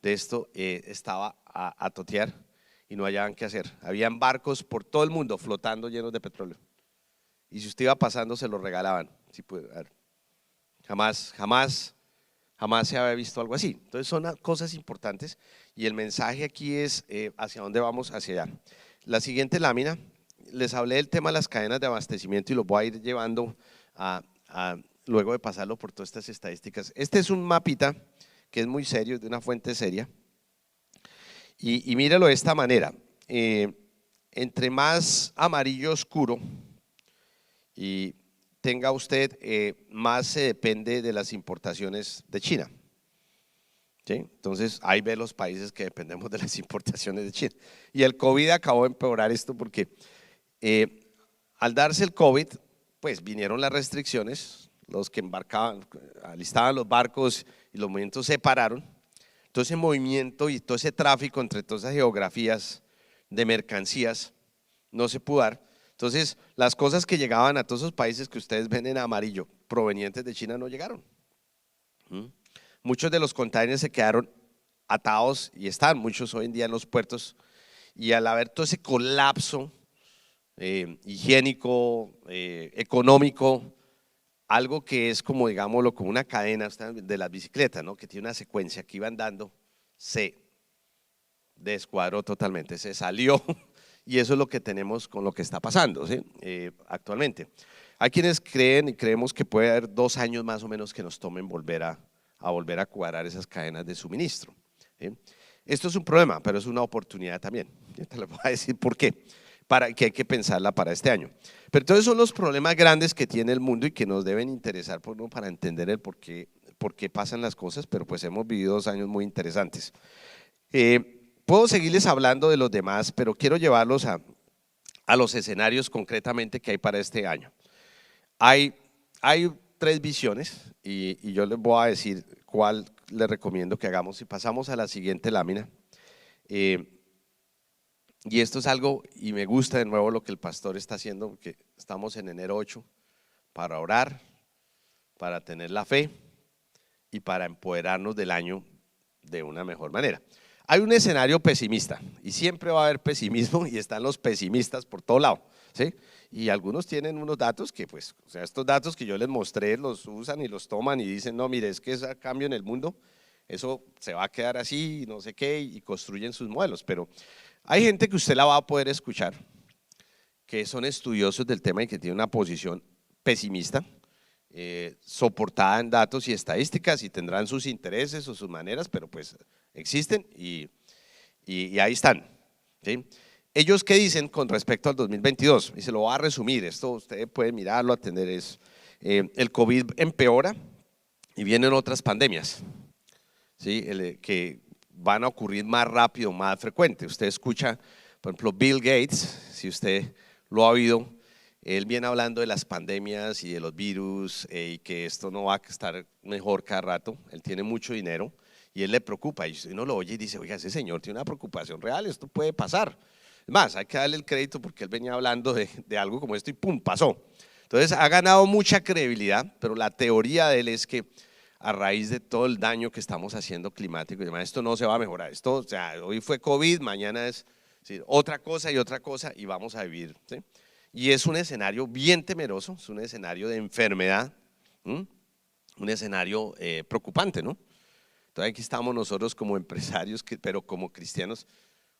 de esto, estaba a totear y no hallaban qué hacer. Habían barcos por todo el mundo flotando llenos de petróleo. Y si usted iba pasando, se lo regalaban. Sí, jamás se había visto algo así. Entonces son cosas importantes y el mensaje aquí es hacia dónde vamos, hacia allá. La siguiente lámina, les hablé del tema de las cadenas de abastecimiento y lo voy a ir llevando luego de pasarlo por todas estas estadísticas. Este es un mapita que es muy serio, es de una fuente seria. Y mírelo de esta manera, entre más amarillo oscuro y tenga usted, más se depende de las importaciones de China. ¿Sí? Entonces ahí ve los países que dependemos de las importaciones de China. Y el COVID acabó de empeorar esto porque al darse el COVID, pues vinieron las restricciones, los que embarcaban, alistaban los barcos y los movimientos se pararon. Todo ese movimiento y todo ese tráfico entre todas esas geografías de mercancías no se pudo dar. Entonces las cosas que llegaban a todos esos países que ustedes ven en amarillo provenientes de China no llegaron. Muchos de los containers se quedaron atados, y están muchos hoy en día en los puertos, y al haber todo ese colapso higiénico, económico, algo que es como, digámoslo, como una cadena de las bicicletas, ¿no? Que tiene una secuencia que iban dando, se descuadró totalmente, se salió, y eso es lo que tenemos con lo que está pasando, ¿sí? Actualmente. Hay quienes creen y creemos que puede haber 2 años más o menos que nos tomen volver a volver a cuadrar esas cadenas de suministro, ¿sí? Esto es un problema, pero es una oportunidad también. Yo te les voy a decir por qué, para que hay que pensarla para este año. Pero entonces son los problemas grandes que tiene el mundo y que nos deben interesar ¿no? Para entender el por qué pasan las cosas, pero pues hemos vivido 2 años muy interesantes. Puedo seguirles hablando de los demás, pero quiero llevarlos a los escenarios concretamente que hay para este año. Hay 3 visiones y yo les voy a decir cuál les recomiendo que hagamos. Si pasamos a la siguiente lámina. Y esto es algo, y me gusta de nuevo lo que el pastor está haciendo, porque estamos en enero 8 para orar, para tener la fe y para empoderarnos del año de una mejor manera. Hay un escenario pesimista y siempre va a haber pesimismo y están los pesimistas por todo lado, ¿sí? Y algunos tienen unos datos que pues, o sea, estos datos que yo les mostré los usan y los toman y dicen, no, mire, es que ese cambio en el mundo, eso se va a quedar así, no sé qué, y construyen sus modelos, pero hay gente que usted la va a poder escuchar, que son estudiosos del tema y que tienen una posición pesimista, soportada en datos y estadísticas, y tendrán sus intereses o sus maneras, pero pues existen y ahí están, ¿sí? Ellos qué dicen con respecto al 2022, y se lo voy a resumir, esto usted puede mirarlo, atender, es el COVID empeora y vienen otras pandemias, ¿sí? Que van a ocurrir más rápido, más frecuente. Usted escucha, por ejemplo, Bill Gates, si usted lo ha oído, él viene hablando de las pandemias y de los virus y que esto no va a estar mejor cada rato. Él tiene mucho dinero y él le preocupa, y uno lo oye y dice, oiga, ese señor tiene una preocupación real, esto puede pasar. Es más, hay que darle el crédito porque él venía hablando de algo como esto y pum, pasó. Entonces ha ganado mucha credibilidad, pero la teoría de él es que a raíz de todo el daño que estamos haciendo climático, esto no se va a mejorar. Esto, o sea, hoy fue COVID, mañana es, ¿sí?, otra cosa y vamos a vivir, ¿sí? Y es un escenario bien temeroso, es un escenario de enfermedad, un escenario preocupante, ¿no? Entonces aquí estamos nosotros como empresarios, pero como cristianos,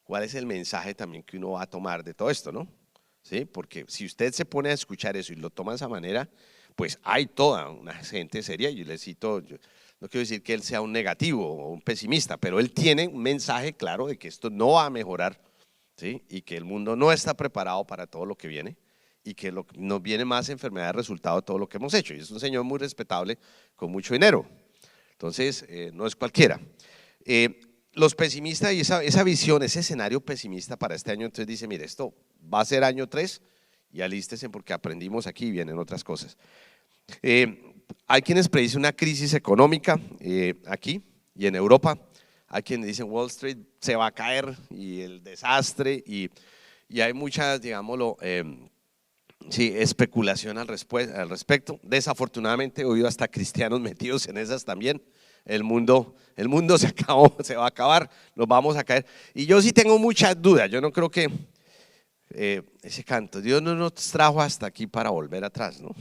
¿cuál es el mensaje también que uno va a tomar de todo esto, no? ¿Sí? Porque si usted se pone a escuchar eso y lo toma de esa manera, pues hay toda una gente seria. Yo le cito, yo no quiero decir que él sea un negativo o un pesimista, pero él tiene un mensaje claro de que esto no va a mejorar, ¿sí? Y que el mundo no está preparado para todo lo que viene y que nos viene más enfermedad resultado de todo lo que hemos hecho. Y es un señor muy respetable con mucho dinero. Entonces, no es cualquiera. Los pesimistas y esa visión, ese escenario pesimista para este año, entonces dice, mire, esto va a ser año 3 y alístese porque aprendimos aquí y vienen otras cosas. Hay quienes predicen una crisis económica aquí y en Europa. Hay quienes dicen Wall Street se va a caer y el desastre y hay muchas, digámoslo, sí, especulación al respecto. Desafortunadamente he oído hasta cristianos metidos en esas también. El mundo se acabó, se va a acabar, nos vamos a caer. Y yo sí tengo muchas dudas, yo no creo que ese canto, Dios no nos trajo hasta aquí para volver atrás, ¿no?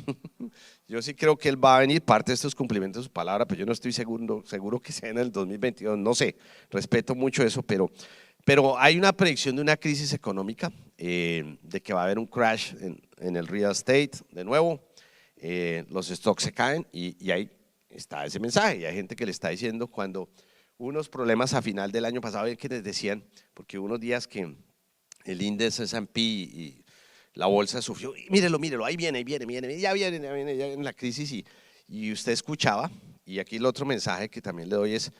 Yo sí creo que Él va a venir, parte de estos cumplimientos de su palabra, pero yo no estoy seguro que sea en el 2022, no sé, respeto mucho eso, pero hay una predicción de una crisis económica, de que va a haber un crash en el real estate de nuevo, los stocks se caen y ahí está ese mensaje. Y hay gente que le está diciendo, cuando unos problemas a final del año pasado, que les decían, porque hubo unos días que el índice S&P y la bolsa sufrió, y mírelo, ahí viene, ya viene en la crisis, y usted escuchaba. Y aquí el otro mensaje que también le doy es,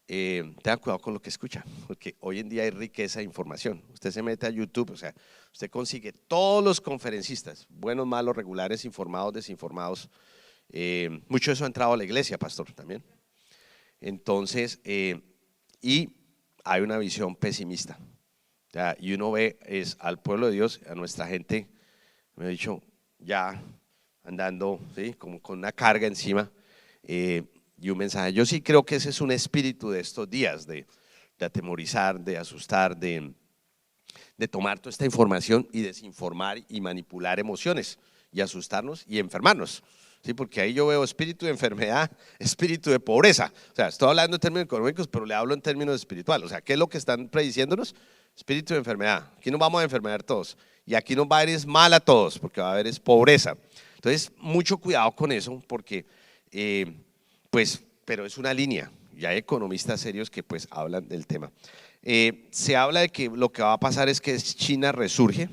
tenga cuidado con lo que escucha, porque hoy en día hay riqueza de información. Usted se mete a YouTube, o sea, usted consigue todos los conferencistas, buenos, malos, regulares, informados, desinformados. Mucho de eso ha entrado a la iglesia, pastor, también. Entonces, y hay una visión pesimista. O sea, y uno ve al pueblo de Dios, a nuestra gente, me ha dicho, ya andando, ¿sí?, como con una carga encima, y un mensaje. Yo sí creo que ese es un espíritu de estos días, de atemorizar, de asustar, de tomar toda esta información y desinformar y manipular emociones y asustarnos y enfermarnos. Sí, porque ahí yo veo espíritu de enfermedad, espíritu de pobreza. O sea, estoy hablando en términos económicos, pero le hablo en términos espirituales. O sea, ¿qué es lo que están prediciéndonos? Espíritu de enfermedad. Aquí nos vamos a enfermar todos. Y aquí nos va a ir es mal a todos, porque va a haber es pobreza. Entonces, mucho cuidado con eso, porque, pues, pero es una línea. Y hay economistas serios que pues hablan del tema. Se habla de que lo que va a pasar es que China resurge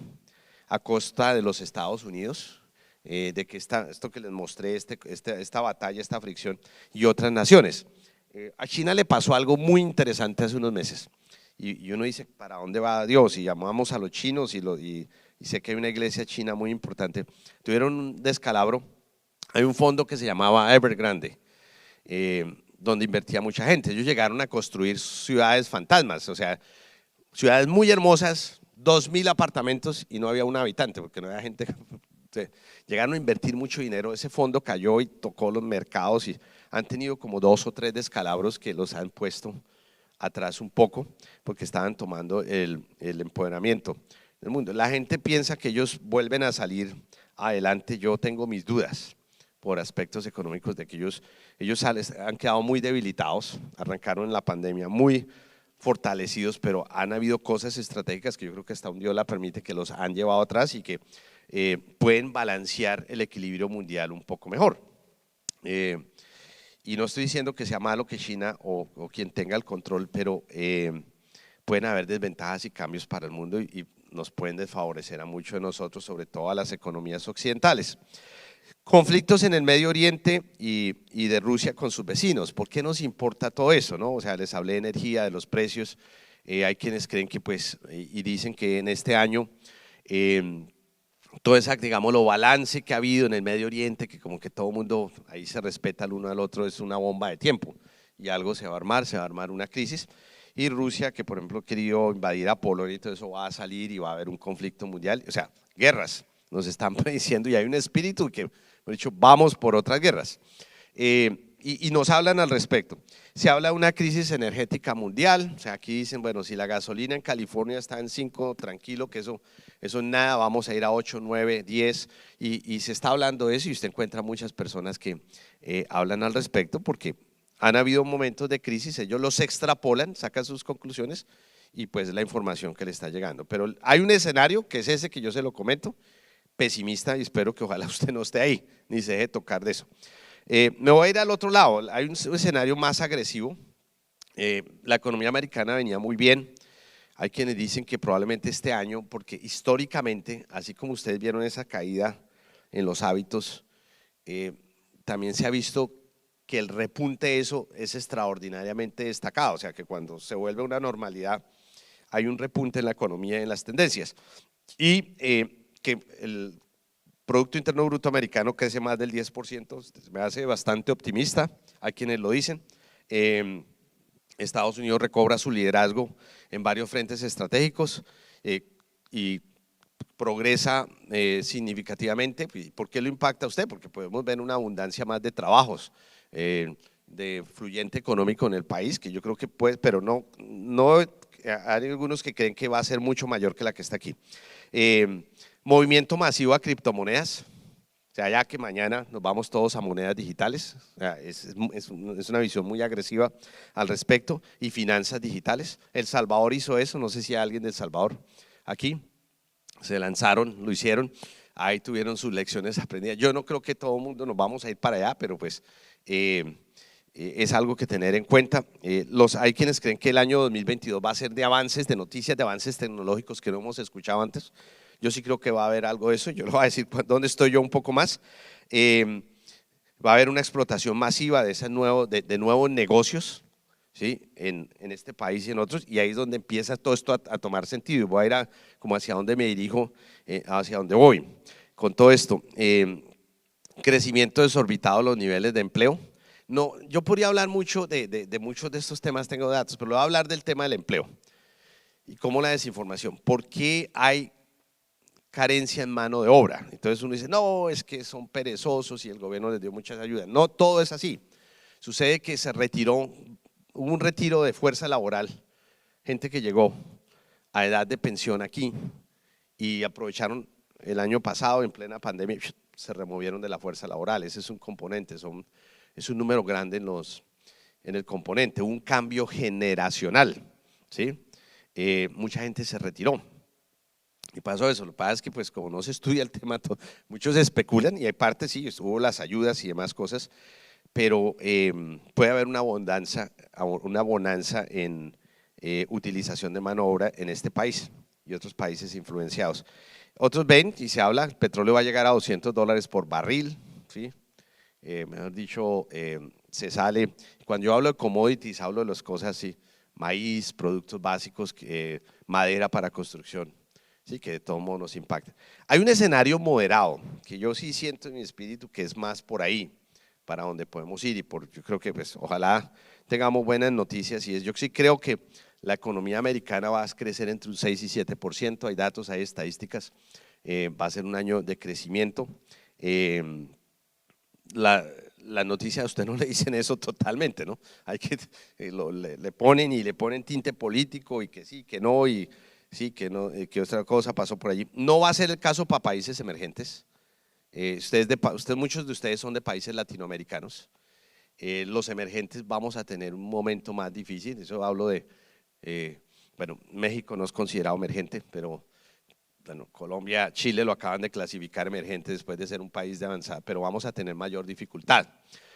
a costa de los Estados Unidos, de que esto que les mostré, esta batalla, esta fricción y otras naciones. A China le pasó algo muy interesante hace unos meses y uno dice, ¿para dónde va Dios? Y llamamos a los chinos y sé que hay una iglesia china muy importante. Tuvieron un descalabro, hay un fondo que se llamaba Evergrande, donde invertía mucha gente. Ellos llegaron a construir ciudades fantasmas, o sea, ciudades muy hermosas, 2.000 apartamentos y no había un habitante porque no había gente. Llegaron a invertir mucho dinero, ese fondo cayó y tocó los mercados y han tenido como 2 o 3 descalabros que los han puesto atrás un poco porque estaban tomando el empoderamiento del mundo. La gente piensa que ellos vuelven a salir adelante, yo tengo mis dudas por aspectos económicos de que ellos han quedado muy debilitados, arrancaron en la pandemia muy fortalecidos, pero han habido cosas estratégicas que yo creo que hasta un Dios la permite que los han llevado atrás y que pueden balancear el equilibrio mundial un poco mejor. Y no estoy diciendo que sea malo que China o quien tenga el control, pero pueden haber desventajas y cambios para el mundo y nos pueden desfavorecer a muchos de nosotros, sobre todo a las economías occidentales. Conflictos en el Medio Oriente y de Rusia con sus vecinos. ¿Por qué nos importa todo eso? ¿No? O sea, les hablé de energía, de los precios. Hay quienes creen que pues, y dicen que en este año todo ese, digamos, lo balance que ha habido en el Medio Oriente, que como que todo el mundo ahí se respeta el uno al otro, es una bomba de tiempo y algo se va a armar una crisis. Y Rusia, que por ejemplo querido invadir a Polonia y todo eso va a salir y va a haber un conflicto mundial, o sea, guerras, nos están prediciendo y hay un espíritu que, de hecho, vamos por otras guerras. Y nos hablan al respecto. Se habla de una crisis energética mundial, o sea, aquí dicen, bueno, si la gasolina en California está en 5, tranquilo, que eso nada, vamos a ir a 8, 9, 10, y se está hablando de eso y usted encuentra muchas personas que hablan al respecto porque han habido momentos de crisis, ellos los extrapolan, sacan sus conclusiones y pues la información que le está llegando. Pero hay un escenario que es ese que yo se lo comento, pesimista y espero que ojalá usted no esté ahí, ni se deje tocar de eso. Me voy a ir al otro lado, hay un escenario más agresivo, la economía americana venía muy bien, hay quienes dicen que probablemente este año, porque históricamente, así como ustedes vieron esa caída en los hábitos, también se ha visto que el repunte de eso es extraordinariamente destacado, o sea que cuando se vuelve una normalidad hay un repunte en la economía y en las tendencias y que el Producto Interno Bruto americano crece más del 10%, me hace bastante optimista, hay quienes lo dicen. Estados Unidos recobra su liderazgo en varios frentes estratégicos y progresa significativamente. ¿Por qué lo impacta a usted? Porque podemos ver una abundancia más de trabajos, de fluyente económico en el país, que yo creo que puede, pero no hay algunos que creen que va a ser mucho mayor que la que está aquí. Movimiento masivo a criptomonedas, o sea, ya que mañana nos vamos todos a monedas digitales, o sea, es una visión muy agresiva al respecto, y finanzas digitales. El Salvador hizo eso, no sé si hay alguien del Salvador aquí, se lanzaron, lo hicieron, ahí tuvieron sus lecciones aprendidas. Yo no creo que todo el mundo nos vamos a ir para allá, pero pues es algo que tener en cuenta. Hay quienes creen que el año 2022 va a ser de avances, de noticias, de avances tecnológicos que no hemos escuchado antes. Yo sí creo que va a haber algo de eso, yo lo voy a decir dónde estoy yo un poco más. Va a haber una explotación masiva de nuevos negocios, ¿sí? en este país y en otros, y ahí es donde empieza todo esto a tomar sentido. Y voy a ir como hacia dónde me dirijo, hacia dónde voy con todo esto. Crecimiento desorbitado de los niveles de empleo. No, yo podría hablar mucho de muchos de estos temas, tengo datos, pero voy a hablar del tema del empleo y cómo la desinformación. ¿Por qué hay carencia en mano de obra? Entonces uno dice, no, es que son perezosos y el gobierno les dio muchas ayudas. No, todo es así. Sucede que hubo un retiro de fuerza laboral gente que llegó a edad de pensión aquí y aprovecharon el año pasado en plena pandemia, se removieron de la fuerza laboral. Ese es un componente, es un número grande en el componente, un cambio generacional, ¿sí? Mucha gente se retiró. Y pasó eso, lo que pasa es que pues como no se estudia el tema, muchos especulan y hay parte sí, hubo las ayudas y demás cosas, pero puede haber una bonanza en utilización de mano de obra en este país y otros países influenciados. Otros ven y se habla, el petróleo va a llegar a $200 por barril, ¿sí? Mejor dicho, se sale, cuando yo hablo de commodities, hablo de las cosas así, maíz, productos básicos, madera para construcción, sí, que de todo modo nos impacta. Hay un escenario moderado que yo sí siento en mi espíritu que es más por ahí, para donde podemos ir y yo creo que pues ojalá tengamos buenas noticias y yo sí creo que la economía americana va a crecer entre un 6 y 7%, hay datos, hay estadísticas, va a ser un año de crecimiento. La noticia a usted no le dicen eso totalmente, ¿no? Hay que, le ponen tinte político y que sí, que no, y sí, que no, que otra cosa pasó por allí. No va a ser el caso para países emergentes. Muchos de ustedes son de países latinoamericanos. Los emergentes vamos a tener un momento más difícil, eso hablo de, bueno, México no es considerado emergente, pero bueno, Colombia, Chile lo acaban de clasificar emergente después de ser un país de avanzada, pero vamos a tener mayor dificultad.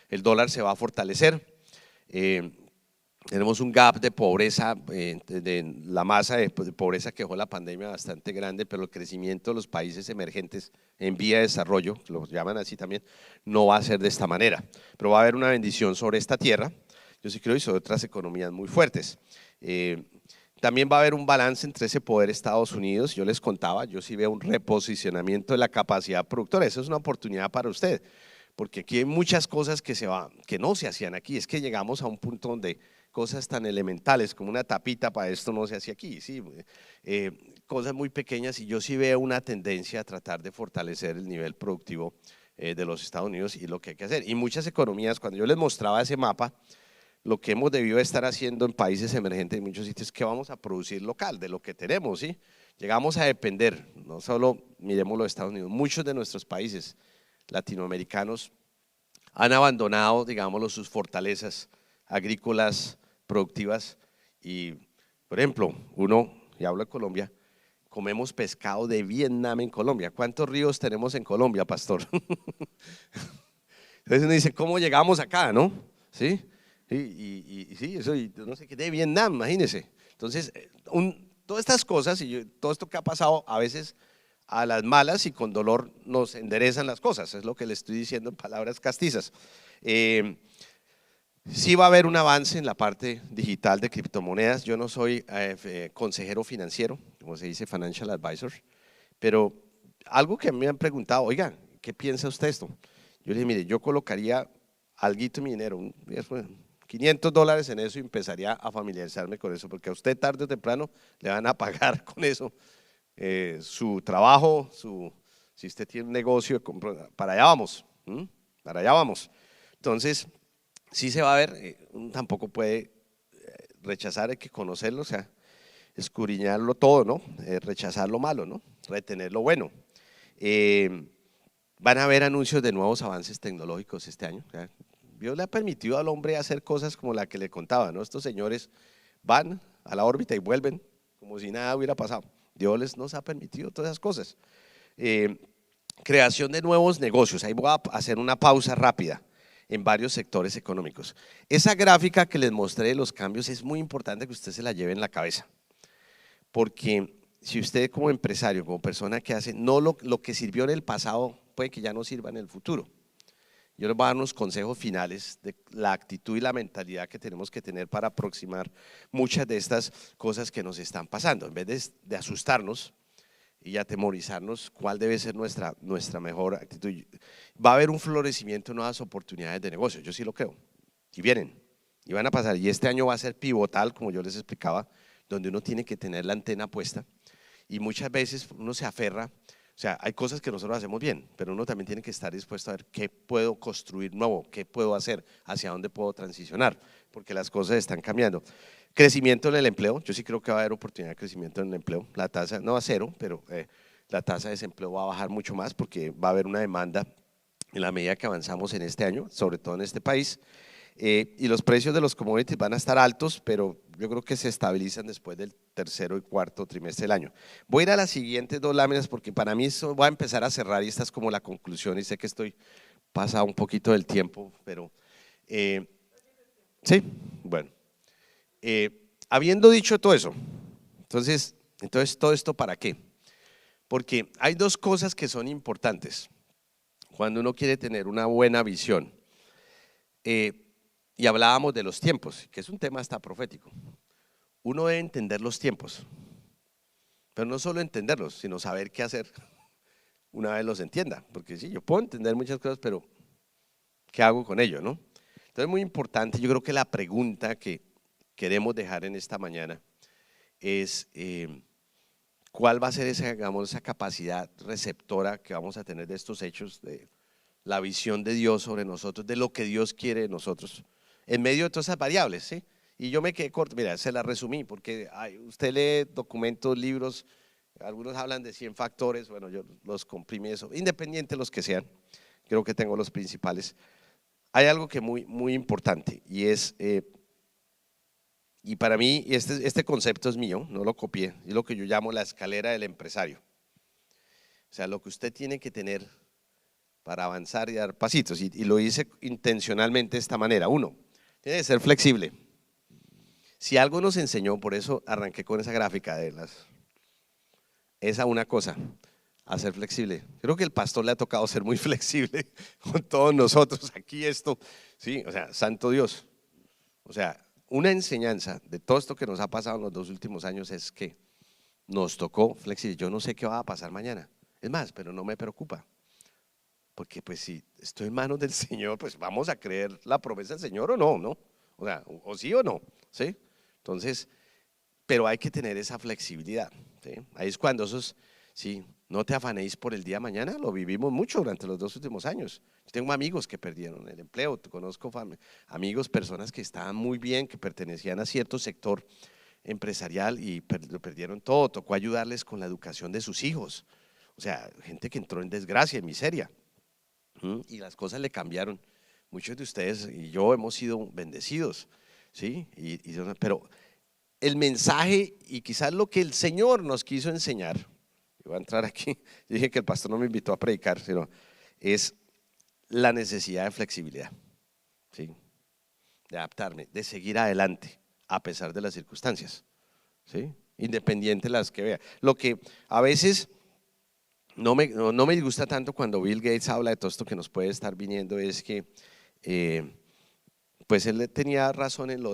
El dólar se va a fortalecer, tenemos un gap de pobreza, de la masa de pobreza que dejó la pandemia bastante grande, pero el crecimiento de los países emergentes en vía de desarrollo, lo llaman así también, no va a ser de esta manera, pero va a haber una bendición sobre esta tierra, yo sí creo, y sobre otras economías muy fuertes. También va a haber un balance entre ese poder Estados Unidos, yo les contaba, yo sí veo un reposicionamiento de la capacidad productora, eso es una oportunidad para usted, porque aquí hay muchas cosas que no se hacían aquí, es que llegamos a un punto donde cosas tan elementales como una tapita para esto no se hace aquí, ¿sí? Cosas muy pequeñas y yo sí veo una tendencia a tratar de fortalecer el nivel productivo de los Estados Unidos y lo que hay que hacer. Y muchas economías, cuando yo les mostraba ese mapa, lo que hemos debido estar haciendo en países emergentes en muchos sitios, que vamos a producir local, de lo que tenemos, ¿sí? Llegamos a depender, no solo miremos los Estados Unidos, muchos de nuestros países latinoamericanos han abandonado, digámoslo, sus fortalezas agrícolas, productivas y, por ejemplo, y hablo de Colombia, comemos pescado de Vietnam en Colombia. ¿Cuántos ríos tenemos en Colombia, pastor? Entonces uno dice, ¿cómo llegamos acá, no? ¿Sí? Y sí, eso, y no sé qué, de Vietnam, imagínense. Entonces, todas estas cosas y todo esto que ha pasado a veces a las malas y con dolor nos enderezan las cosas, es lo que le estoy diciendo en palabras castizas. Sí va a haber un avance en la parte digital de criptomonedas. Yo no soy consejero financiero, como se dice, financial advisor, pero algo que me han preguntado, oiga, ¿qué piensa usted esto? Yo le dije, mire, yo colocaría alguito de mi dinero, $500 en eso y empezaría a familiarizarme con eso, porque a usted tarde o temprano le van a pagar con eso su trabajo, si usted tiene un negocio, para allá vamos, para allá vamos. Entonces, sí se va a ver, uno tampoco puede rechazar, hay que conocerlo, o sea, escudriñarlo todo, ¿no? Rechazar lo malo, ¿no? Retener lo bueno. Van a haber anuncios de nuevos avances tecnológicos este año. Dios le ha permitido al hombre hacer cosas como la que le contaba, ¿no? Estos señores van a la órbita y vuelven como si nada hubiera pasado. Dios nos ha permitido todas esas cosas. Creación de nuevos negocios. Ahí voy a hacer una pausa rápida en varios sectores económicos. Esa gráfica que les mostré de los cambios es muy importante que usted se la lleve en la cabeza, porque si usted como empresario, como persona que hace, no lo que sirvió en el pasado puede que ya no sirva en el futuro. Yo les voy a dar unos consejos finales de la actitud y la mentalidad que tenemos que tener para aproximar muchas de estas cosas que nos están pasando. En vez de asustarnos y atemorizarnos, ¿cuál debe ser nuestra mejor actitud? Va a haber un florecimiento de nuevas oportunidades de negocio, yo sí lo creo, y vienen, y van a pasar, y este año va a ser pivotal, como yo les explicaba, donde uno tiene que tener la antena puesta, y muchas veces uno se aferra. O sea, hay cosas que nosotros hacemos bien, pero uno también tiene que estar dispuesto a ver qué puedo construir nuevo, qué puedo hacer, hacia dónde puedo transicionar, porque las cosas están cambiando. Crecimiento en el empleo, yo sí creo que va a haber oportunidad de crecimiento en el empleo. La tasa no va a cero, pero la tasa de desempleo va a bajar mucho más porque va a haber una demanda en la medida que avanzamos en este año, sobre todo en este país. Y los precios de los commodities van a estar altos, pero yo creo que se estabilizan después del tercero y cuarto trimestre del año. Voy a ir a las siguientes dos láminas porque para mí eso voy a empezar a cerrar y esta es como la conclusión y sé que estoy pasado un poquito del tiempo, pero sí, bueno. Habiendo dicho todo eso, entonces todo esto ¿para qué? Porque hay dos cosas que son importantes cuando uno quiere tener una buena visión. Y hablábamos de los tiempos, que es un tema hasta profético. Uno debe entender los tiempos, pero no solo entenderlos, sino saber qué hacer una vez los entienda. Porque sí, yo puedo entender muchas cosas, pero ¿qué hago con ello, no? Entonces es muy importante, yo creo que la pregunta que queremos dejar en esta mañana es ¿cuál va a ser esa, digamos, esa capacidad receptora que vamos a tener de estos hechos, de la visión de Dios sobre nosotros, de lo que Dios quiere de nosotros, en medio de todas esas variables, ¿sí? Y yo me quedé corto, mira, se la resumí, porque usted lee documentos, libros, algunos hablan de 100 factores, bueno, yo los comprimí eso, independiente de los que sean, creo que tengo los principales. Hay algo que muy importante y es, y para mí este concepto es mío, no lo copié, es lo que yo llamo la escalera del empresario. O sea, lo que usted tiene que tener para avanzar y dar pasitos, y lo hice intencionalmente de esta manera. Uno, tiene que ser flexible. Si algo nos enseñó, por eso arranqué con esa gráfica de esa una cosa, a ser flexible. Creo que el pastor le ha tocado ser muy flexible con todos nosotros aquí esto, sí, o sea, santo Dios. O sea, una enseñanza de todo esto que nos ha pasado en los 2 últimos años es que nos tocó flexible. Yo no sé qué va a pasar mañana, es más, pero no me preocupa. Porque pues si estoy en manos del Señor, pues vamos a creer la promesa del Señor o no, ¿no? O sea, o sí o no, ¿sí? Entonces, pero hay que tener esa flexibilidad, ¿sí? Ahí es cuando esos, sí, no te afanéis por el día de mañana, lo vivimos mucho durante los 2 últimos años. Yo tengo amigos que perdieron el empleo, conozco amigos, personas que estaban muy bien, que pertenecían a cierto sector empresarial y lo perdieron todo, tocó ayudarles con la educación de sus hijos. O sea, gente que entró en desgracia, en miseria. Y las cosas le cambiaron. Muchos de ustedes y yo hemos sido bendecidos, ¿sí? Pero el mensaje y quizás lo que el Señor nos quiso enseñar, voy a entrar aquí, dije que el pastor no me invitó a predicar, sino es la necesidad de flexibilidad, ¿sí? De adaptarme, de seguir adelante a pesar de las circunstancias, ¿sí? Independiente de las que vea. Lo que a veces no me disgusta tanto cuando Bill Gates habla de todo esto que nos puede estar viniendo, es que pues él tenía razón en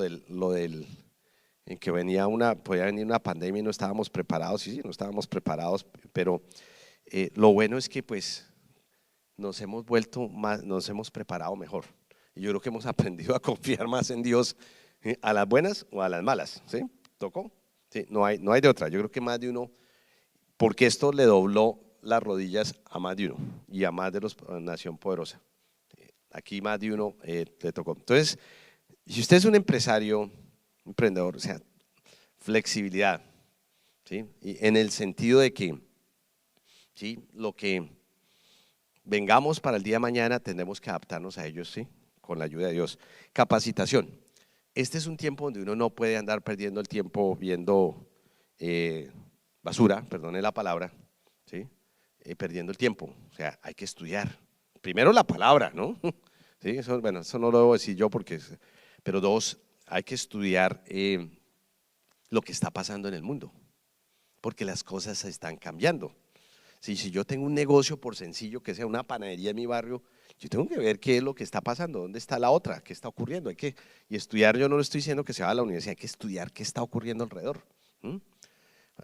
en que podía venir una pandemia y no estábamos preparados, sí, no estábamos preparados, pero lo bueno es que pues nos hemos vuelto más, nos hemos preparado mejor. Y yo creo que hemos aprendido a confiar más en Dios, a las buenas o a las malas, ¿sí? ¿Tocó? Sí, no hay de otra. Yo creo que más de uno, porque esto le dobló las rodillas a más de uno y a más de los nación poderosa. Aquí más de uno le tocó. Entonces, si usted es un empresario, emprendedor, o sea, flexibilidad, ¿sí? Y en el sentido de que, ¿sí? Lo que vengamos para el día de mañana tenemos que adaptarnos a ellos, ¿sí? Con la ayuda de Dios. Capacitación. Este es un tiempo donde uno no puede andar perdiendo el tiempo viendo basura, perdone la palabra, ¿sí? Perdiendo el tiempo, o sea, hay que estudiar. Primero la palabra, ¿no? ¿Sí? Eso, bueno, eso no lo debo decir yo porque, pero dos, hay que estudiar lo que está pasando en el mundo, porque las cosas se están cambiando. Si yo tengo un negocio, por sencillo que sea una panadería en mi barrio, yo tengo que ver qué es lo que está pasando, dónde está la otra, qué está ocurriendo. Y estudiar, yo no le estoy diciendo que se va a la universidad, hay que estudiar qué está ocurriendo alrededor.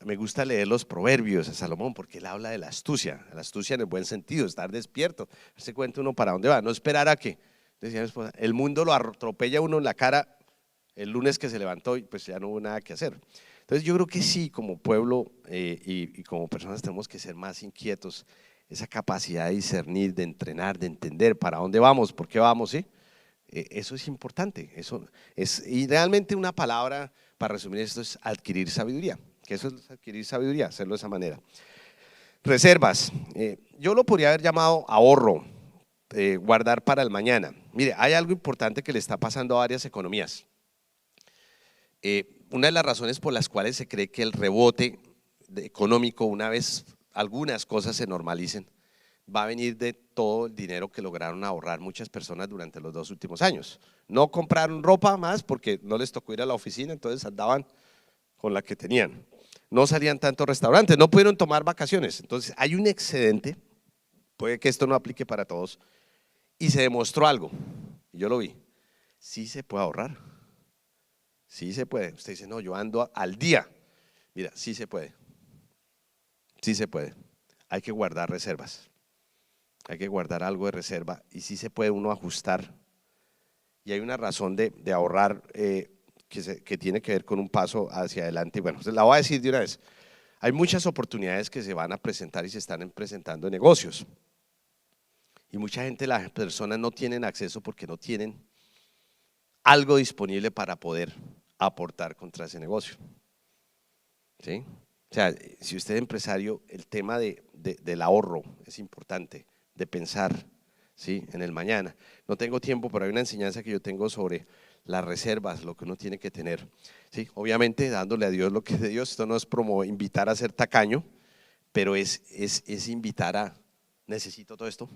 Me gusta leer los proverbios de Salomón porque él habla de la astucia en el buen sentido, estar despierto, darse cuenta uno para dónde va, no esperar a que, decía mi esposa, el mundo lo atropella uno en la cara el lunes que se levantó y pues ya no hubo nada que hacer. Entonces yo creo que sí, como pueblo y como personas tenemos que ser más inquietos, esa capacidad de discernir, de entrenar, de entender para dónde vamos, por qué vamos, ¿sí? Eso es importante. Y realmente una palabra para resumir esto es adquirir sabiduría. Que eso es adquirir sabiduría, hacerlo de esa manera. Reservas. Yo lo podría haber llamado ahorro, guardar para el mañana. Mire, hay algo importante que le está pasando a varias economías. Una de las razones por las cuales se cree que el rebote económico, una vez algunas cosas se normalicen, va a venir de todo el dinero que lograron ahorrar muchas personas durante los 2 últimos años. No compraron ropa más porque no les tocó ir a la oficina, entonces andaban con la que tenían. No salían tantos restaurantes, no pudieron tomar vacaciones. Entonces hay un excedente, puede que esto no aplique para todos, y se demostró algo, yo lo vi, sí se puede ahorrar, sí se puede. Usted dice, no, yo ando al día. Mira, sí se puede, sí se puede. Hay que guardar reservas, hay que guardar algo de reserva y sí se puede uno ajustar. Y hay una razón de ahorrar que tiene que ver con un paso hacia adelante. Bueno, se la voy a decir de una vez. Hay muchas oportunidades que se van a presentar y se están presentando en negocios. Y mucha gente, las personas no tienen acceso porque no tienen algo disponible para poder aportar contra ese negocio. ¿Sí? O sea, si usted es empresario, el tema del ahorro es importante, de pensar, ¿sí?, en el mañana. No tengo tiempo, pero hay una enseñanza que yo tengo sobre las reservas, lo que uno tiene que tener. ¿Sí? Obviamente dándole a Dios lo que es de Dios. Esto no es invitar a ser tacaño, pero es invitar a, necesito todo esto.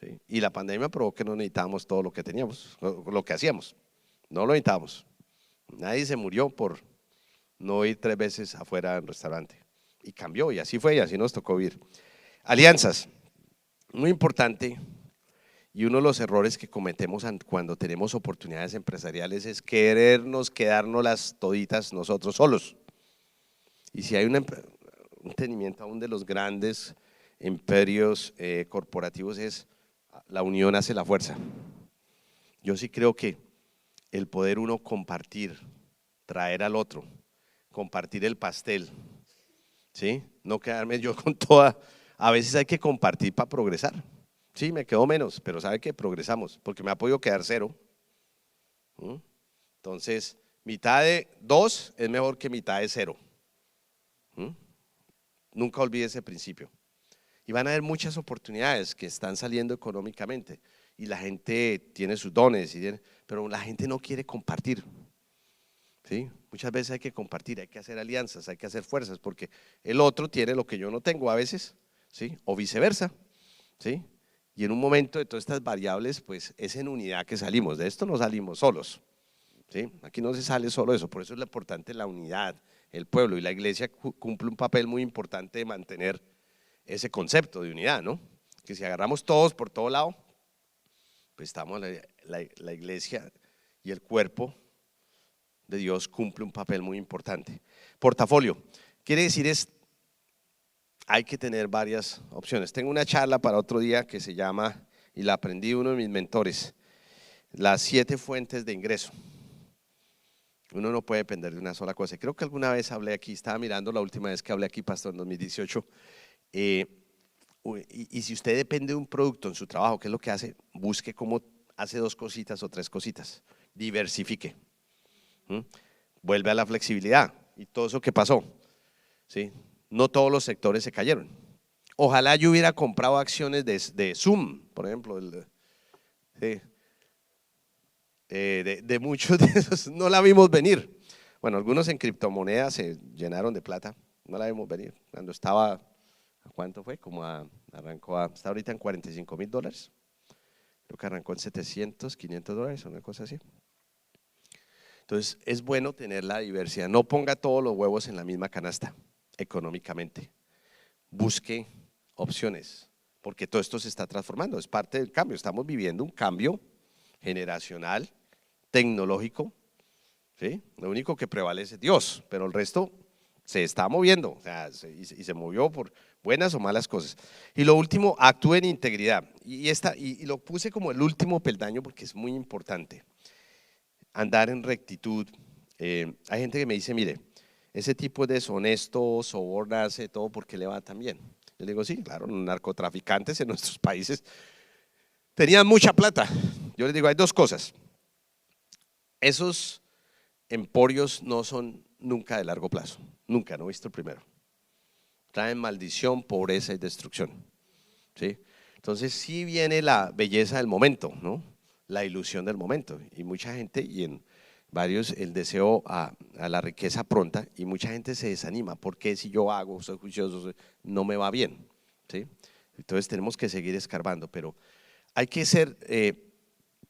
¿Sí? Y la pandemia probó que no necesitábamos todo lo que teníamos, lo que hacíamos. No lo necesitábamos. Nadie se murió por no ir 3 veces afuera al restaurante. Y cambió, y así fue, y así nos tocó vivir. Alianzas, muy importante. Y uno de los errores que cometemos cuando tenemos oportunidades empresariales es querernos quedarnos las toditas nosotros solos. Y si hay un entendimiento aún de los grandes imperios corporativos es la unión hace la fuerza. Yo sí creo que el poder uno compartir, traer al otro, compartir el pastel, ¿sí? No quedarme yo con toda, a veces hay que compartir para progresar. Sí, me quedo menos, pero sabe que progresamos, porque me ha podido quedar 0. Entonces, mitad de 2 es mejor que mitad de 0. Nunca olvide ese principio. Y van a haber muchas oportunidades que están saliendo económicamente y la gente tiene sus dones, pero la gente no quiere compartir. ¿Sí? Muchas veces hay que compartir, hay que hacer alianzas, hay que hacer fuerzas, porque el otro tiene lo que yo no tengo a veces, ¿sí? O viceversa, ¿sí? Y en un momento de todas estas variables, pues es en unidad que salimos. De esto no salimos solos, ¿sí? Aquí no se sale solo eso. Por eso es lo importante la unidad, el pueblo. Y la iglesia cumple un papel muy importante de mantener ese concepto de unidad, ¿no? Que si agarramos todos por todo lado, pues estamos, la iglesia y el cuerpo de Dios cumple un papel muy importante. Portafolio, quiere decir hay que tener varias opciones. Tengo una charla para otro día que se llama, y la aprendí de uno de mis mentores, las 7 fuentes de ingreso. Uno no puede depender de una sola cosa. Creo que alguna vez hablé aquí, estaba mirando la última vez que hablé aquí, pastor, en 2018. Y si usted depende de un producto en su trabajo, ¿qué es lo que hace? Busque cómo hace 2 cositas o 3 cositas. Diversifique. Vuelve a la flexibilidad y todo eso que pasó. ¿Sí? No todos los sectores se cayeron. Ojalá yo hubiera comprado acciones de Zoom, por ejemplo, de muchos de esos, no la vimos venir. Bueno, algunos en criptomonedas se llenaron de plata, no la vimos venir. Cuando estaba, ¿cuánto fue? Está ahorita en $45,000. Creo que arrancó en 700, $500, una cosa así. Entonces es bueno tener la diversidad, no ponga todos los huevos en la misma canasta económicamente, busque opciones, porque todo esto se está transformando, es parte del cambio, estamos viviendo un cambio generacional, tecnológico, ¿sí? Lo único que prevalece es Dios, pero el resto se está moviendo, o sea, y se movió por buenas o malas cosas. Y lo último, actúe en integridad, y lo puse como el último peldaño porque es muy importante. Andar en rectitud. Hay gente que me dice, mire, ese tipo es deshonesto, soborna, hace todo porque le va tan bien. Yo le digo, sí, claro, los narcotraficantes en nuestros países tenían mucha plata yo les digo, hay dos cosas. Esos emporios no son nunca de largo plazo, nunca, no he visto el primero. Traen maldición, pobreza y destrucción, ¿sí? Entonces sí viene la belleza del momento, ¿no? La ilusión del momento, y mucha gente, y en varios el deseo a la riqueza pronta, y mucha gente se desanima, porque si yo hago, soy juicioso, no me va bien, ¿sí? Entonces tenemos que seguir escarbando, pero hay que ser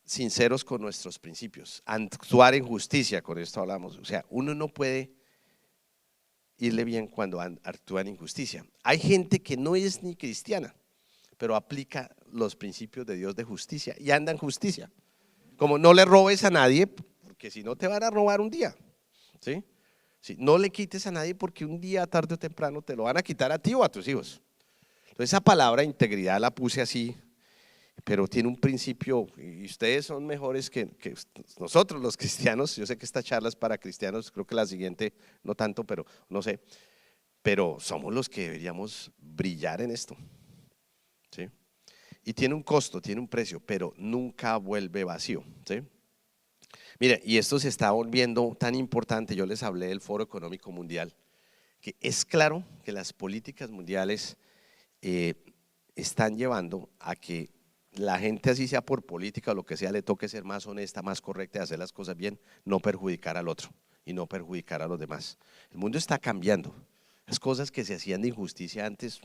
sinceros con nuestros principios, actuar en justicia, con esto hablamos, o sea, uno no puede irle bien cuando actúa en injusticia. Hay gente que no es ni cristiana, pero aplica los principios de Dios de justicia y anda en justicia. Como no le robes a nadie, porque si no te van a robar un día, ¿sí? Sí, no le quites a nadie porque un día, tarde o temprano, te lo van a quitar a ti o a tus hijos. Entonces esa palabra integridad la puse así, pero tiene un principio, y ustedes son mejores que nosotros los cristianos. Yo sé que esta charla es para cristianos, creo que la siguiente no tanto, pero no sé, pero somos los que deberíamos brillar en esto, ¿sí? Y tiene un costo, tiene un precio, pero nunca vuelve vacío, ¿sí? Mire, y esto se está volviendo tan importante. Yo les hablé del Foro Económico Mundial, que es claro que las políticas mundiales están llevando a que la gente, así sea por política o lo que sea, le toque ser más honesta, más correcta, hacer las cosas bien, no perjudicar al otro y no perjudicar a los demás. El mundo está cambiando. Las cosas que se hacían de injusticia antes,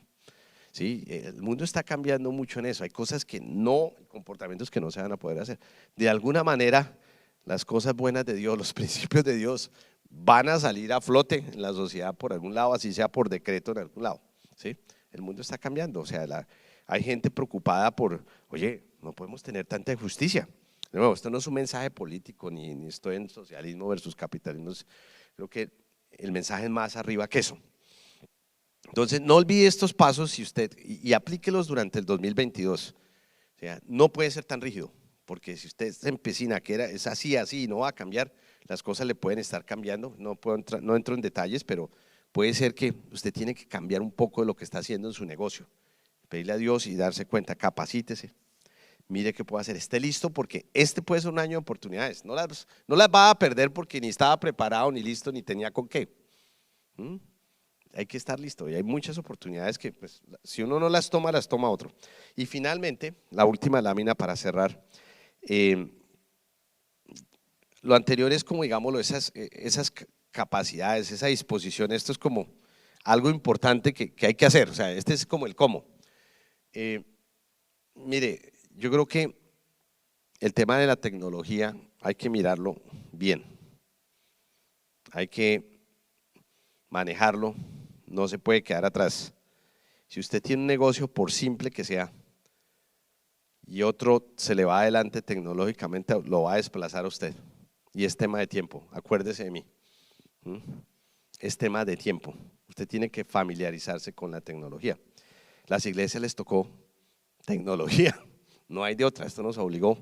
sí, el mundo está cambiando mucho en eso. Hay cosas que no, comportamientos que no se van a poder hacer. De alguna manera, las cosas buenas de Dios, los principios de Dios van a salir a flote en la sociedad por algún lado, así sea por decreto en algún lado, ¿sí? El mundo está cambiando, o sea, hay gente preocupada por, oye, no podemos tener tanta injusticia. De nuevo, esto no es un mensaje político, ni estoy en socialismo versus capitalismo, creo que el mensaje es más arriba que eso. Entonces, no olvide estos pasos si usted, y aplíquelos durante el 2022. O sea, no puede ser tan rígido, porque si usted se empecina que es así, así, y no va a cambiar, las cosas le pueden estar cambiando. No entro en detalles, pero puede ser que usted tiene que cambiar un poco de lo que está haciendo en su negocio. Pedirle a Dios y darse cuenta, capacítese, mire qué puede hacer, esté listo, porque este puede ser un año de oportunidades. No las va a perder porque ni estaba preparado, ni listo, ni tenía con qué. Hay que estar listo, y hay muchas oportunidades que, pues, si uno no las toma otro. Y finalmente, la última lámina para cerrar. Lo anterior es como, digámoslo, esas capacidades, esa disposición. Esto es como algo importante que hay que hacer. O sea, este es como el cómo. Mire, yo creo que el tema de la tecnología hay que mirarlo bien. Hay que manejarlo. No se puede quedar atrás. Si usted tiene un negocio, por simple que sea, y otro se le va adelante tecnológicamente, lo va a desplazar a usted. Y es tema de tiempo, acuérdese de mí. Es tema de tiempo. Usted tiene que familiarizarse con la tecnología. Las iglesias les tocó tecnología, no hay de otra, esto nos obligó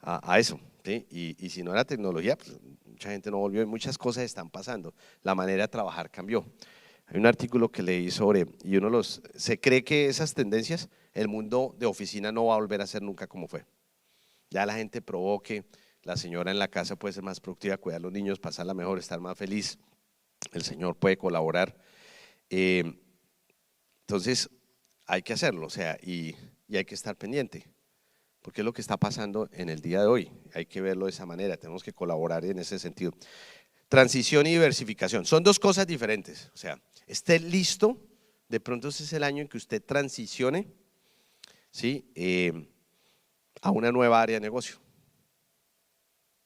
a eso, ¿sí? Y si no era tecnología, pues mucha gente no volvió, y muchas cosas están pasando. La manera de trabajar cambió. Hay un artículo que leí sobre, y se cree que esas tendencias, el mundo de oficina no va a volver a ser nunca como fue. Ya la gente probó que la señora en la casa puede ser más productiva, cuidar a los niños, pasarla mejor, estar más feliz. El Señor puede colaborar. Entonces, hay que hacerlo, o sea, y hay que estar pendiente, porque es lo que está pasando en el día de hoy. Hay que verlo de esa manera, tenemos que colaborar en ese sentido. Transición y diversificación, son dos cosas diferentes. O sea, esté listo, de pronto ese es el año en que usted transicione, ¿sí? A una nueva área de negocio.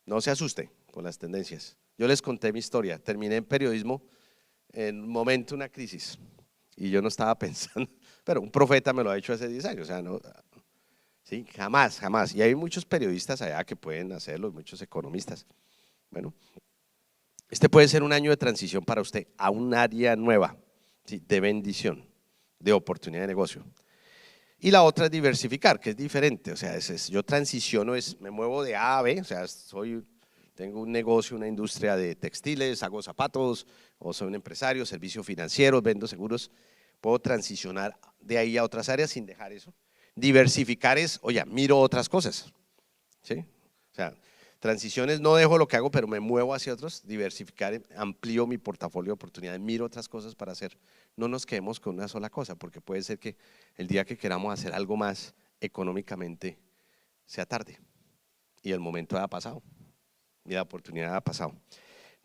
No se asuste por las tendencias. Yo les conté mi historia, terminé en periodismo en un momento, una crisis, y yo no estaba pensando, pero un profeta me lo ha hecho hace 10 años, o sea, no, sí, jamás, jamás. Y hay muchos periodistas allá que pueden hacerlo, muchos economistas. Bueno, este puede ser un año de transición para usted a un área nueva, ¿sí? De bendición, de oportunidad de negocio. Y la otra es diversificar, que es diferente. O sea, yo transiciono, me muevo de A a B, o sea, tengo un negocio, una industria de textiles, hago zapatos, o soy un empresario, servicios financieros, vendo seguros. Puedo transicionar de ahí a otras áreas sin dejar eso. Diversificar es, oye, miro otras cosas. ¿sí? O sea, transiciones, no dejo lo que hago, pero me muevo hacia otros, diversificar, amplío mi portafolio de oportunidades, miro otras cosas para hacer. No nos quedemos con una sola cosa, porque puede ser que el día que queramos hacer algo más económicamente sea tarde y el momento haya pasado y la oportunidad haya pasado.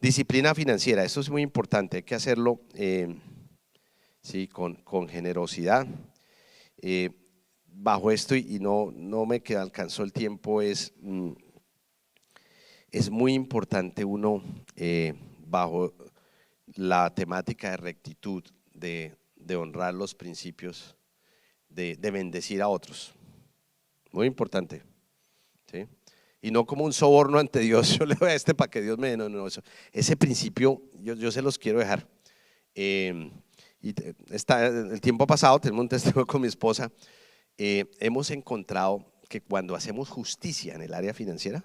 Disciplina financiera, esto es muy importante, hay que hacerlo sí, con generosidad. Bajo esto, y no me alcanzó el tiempo, es muy importante uno, bajo la temática de rectitud, de honrar los principios, de bendecir a otros. Muy importante, ¿sí? Y no como un soborno ante Dios, yo le doy a este para que Dios me dé, no, ese principio yo se los quiero dejar. El tiempo pasado, tenemos un testimonio con mi esposa, hemos encontrado que cuando hacemos justicia en el área financiera,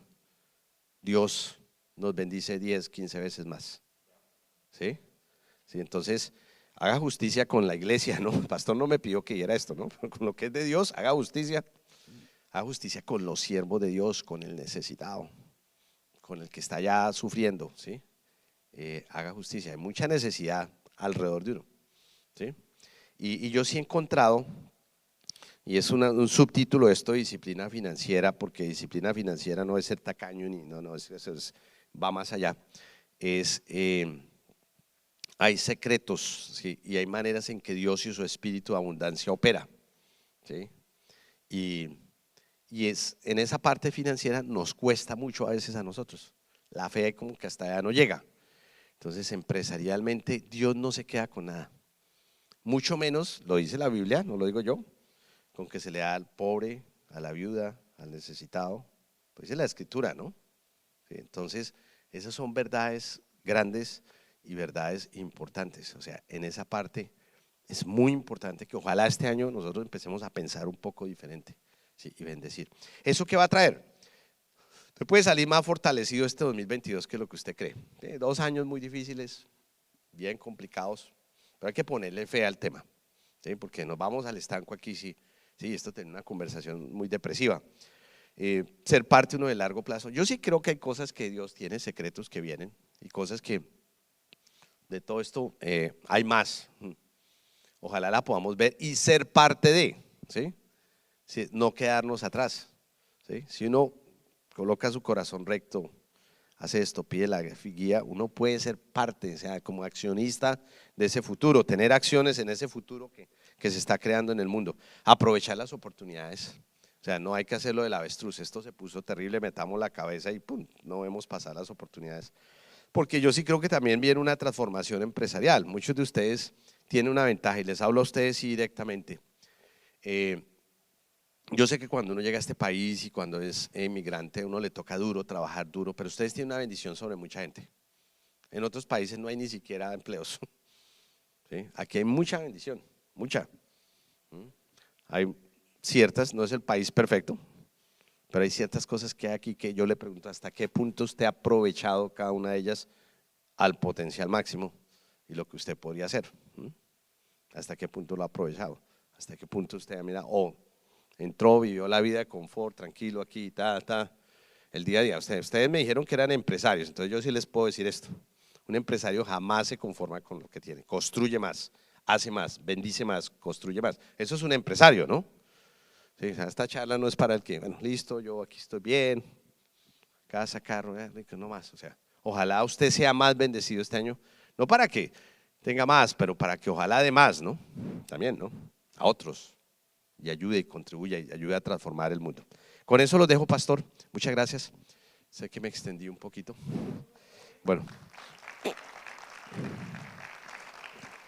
Dios nos bendice 10, 15 veces más. ¿Sí? Sí, entonces, haga justicia con la iglesia, ¿no? El pastor no me pidió que hiciera esto, ¿no? Con lo que es de Dios, haga justicia con los siervos de Dios, con el necesitado, con el que está ya sufriendo, ¿sí? Haga justicia, hay mucha necesidad alrededor de uno, ¿sí? Y yo sí he encontrado, y es un subtítulo de esto, disciplina financiera, porque disciplina financiera no es ser tacaño, va más allá, hay secretos, ¿sí? Y hay maneras en que Dios y su espíritu de abundancia opera, ¿sí? Y en esa parte financiera nos cuesta mucho a veces a nosotros, la fe como que hasta allá no llega. Entonces, empresarialmente Dios no se queda con nada, mucho menos, lo dice la Biblia, no lo digo yo, con que se le da al pobre, a la viuda, al necesitado, pues dice la escritura, ¿no? Sí, entonces, esas son verdades grandes y verdades importantes. O sea, en esa parte es muy importante que ojalá este año nosotros empecemos a pensar un poco diferente, ¿sí? Y bendecir. ¿Eso qué va a traer? Usted puede salir más fortalecido este 2022 que lo que usted cree. 2 años muy difíciles, bien complicados, pero hay que ponerle fe al tema, ¿sí? Porque nos vamos al estanco aquí, sí, esto tiene una conversación muy depresiva. Ser parte uno de largo plazo. Yo sí creo que hay cosas que Dios tiene, secretos que vienen y cosas que de todo esto hay más. Ojalá la podamos ver y ser parte de, ¿sí? Sí, no quedarnos atrás, ¿sí? Si uno coloca su corazón recto, hace esto, pide la guía, uno puede ser parte, o sea, como accionista de ese futuro, tener acciones en ese futuro que se está creando en el mundo, aprovechar las oportunidades. O sea, no hay que hacerlo del avestruz, esto se puso terrible, metamos la cabeza y pum, no vemos pasar las oportunidades. Porque yo sí creo que también viene una transformación empresarial. Muchos de ustedes tienen una ventaja y les hablo a ustedes sí directamente. Yo sé que cuando uno llega a este país y cuando es inmigrante, a uno le toca duro, trabajar duro, pero ustedes tienen una bendición sobre mucha gente. En otros países no hay ni siquiera empleos. ¿Sí? Aquí hay mucha bendición, mucha. Hay ciertas, no es el país perfecto, pero hay ciertas cosas que hay aquí que yo le pregunto hasta qué punto usted ha aprovechado cada una de ellas al potencial máximo y lo que usted podría hacer. ¿Hasta qué punto lo ha aprovechado? ¿Hasta qué punto usted mira, entró, vivió la vida de confort, tranquilo aquí, el día a día? Ustedes me dijeron que eran empresarios, entonces yo sí les puedo decir esto. Un empresario jamás se conforma con lo que tiene, construye más, hace más, bendice más, construye más. Eso es un empresario, ¿no? Sí, esta charla no es para el que, bueno, listo, yo aquí estoy bien, casa, carro, no más. O sea, ojalá usted sea más bendecido este año, no para que tenga más, pero para que ojalá de más, ¿no? También, ¿no? A otros, y ayude y contribuya y ayude a transformar el mundo. Con eso los dejo, pastor. Muchas gracias. Sé que me extendí un poquito. Bueno.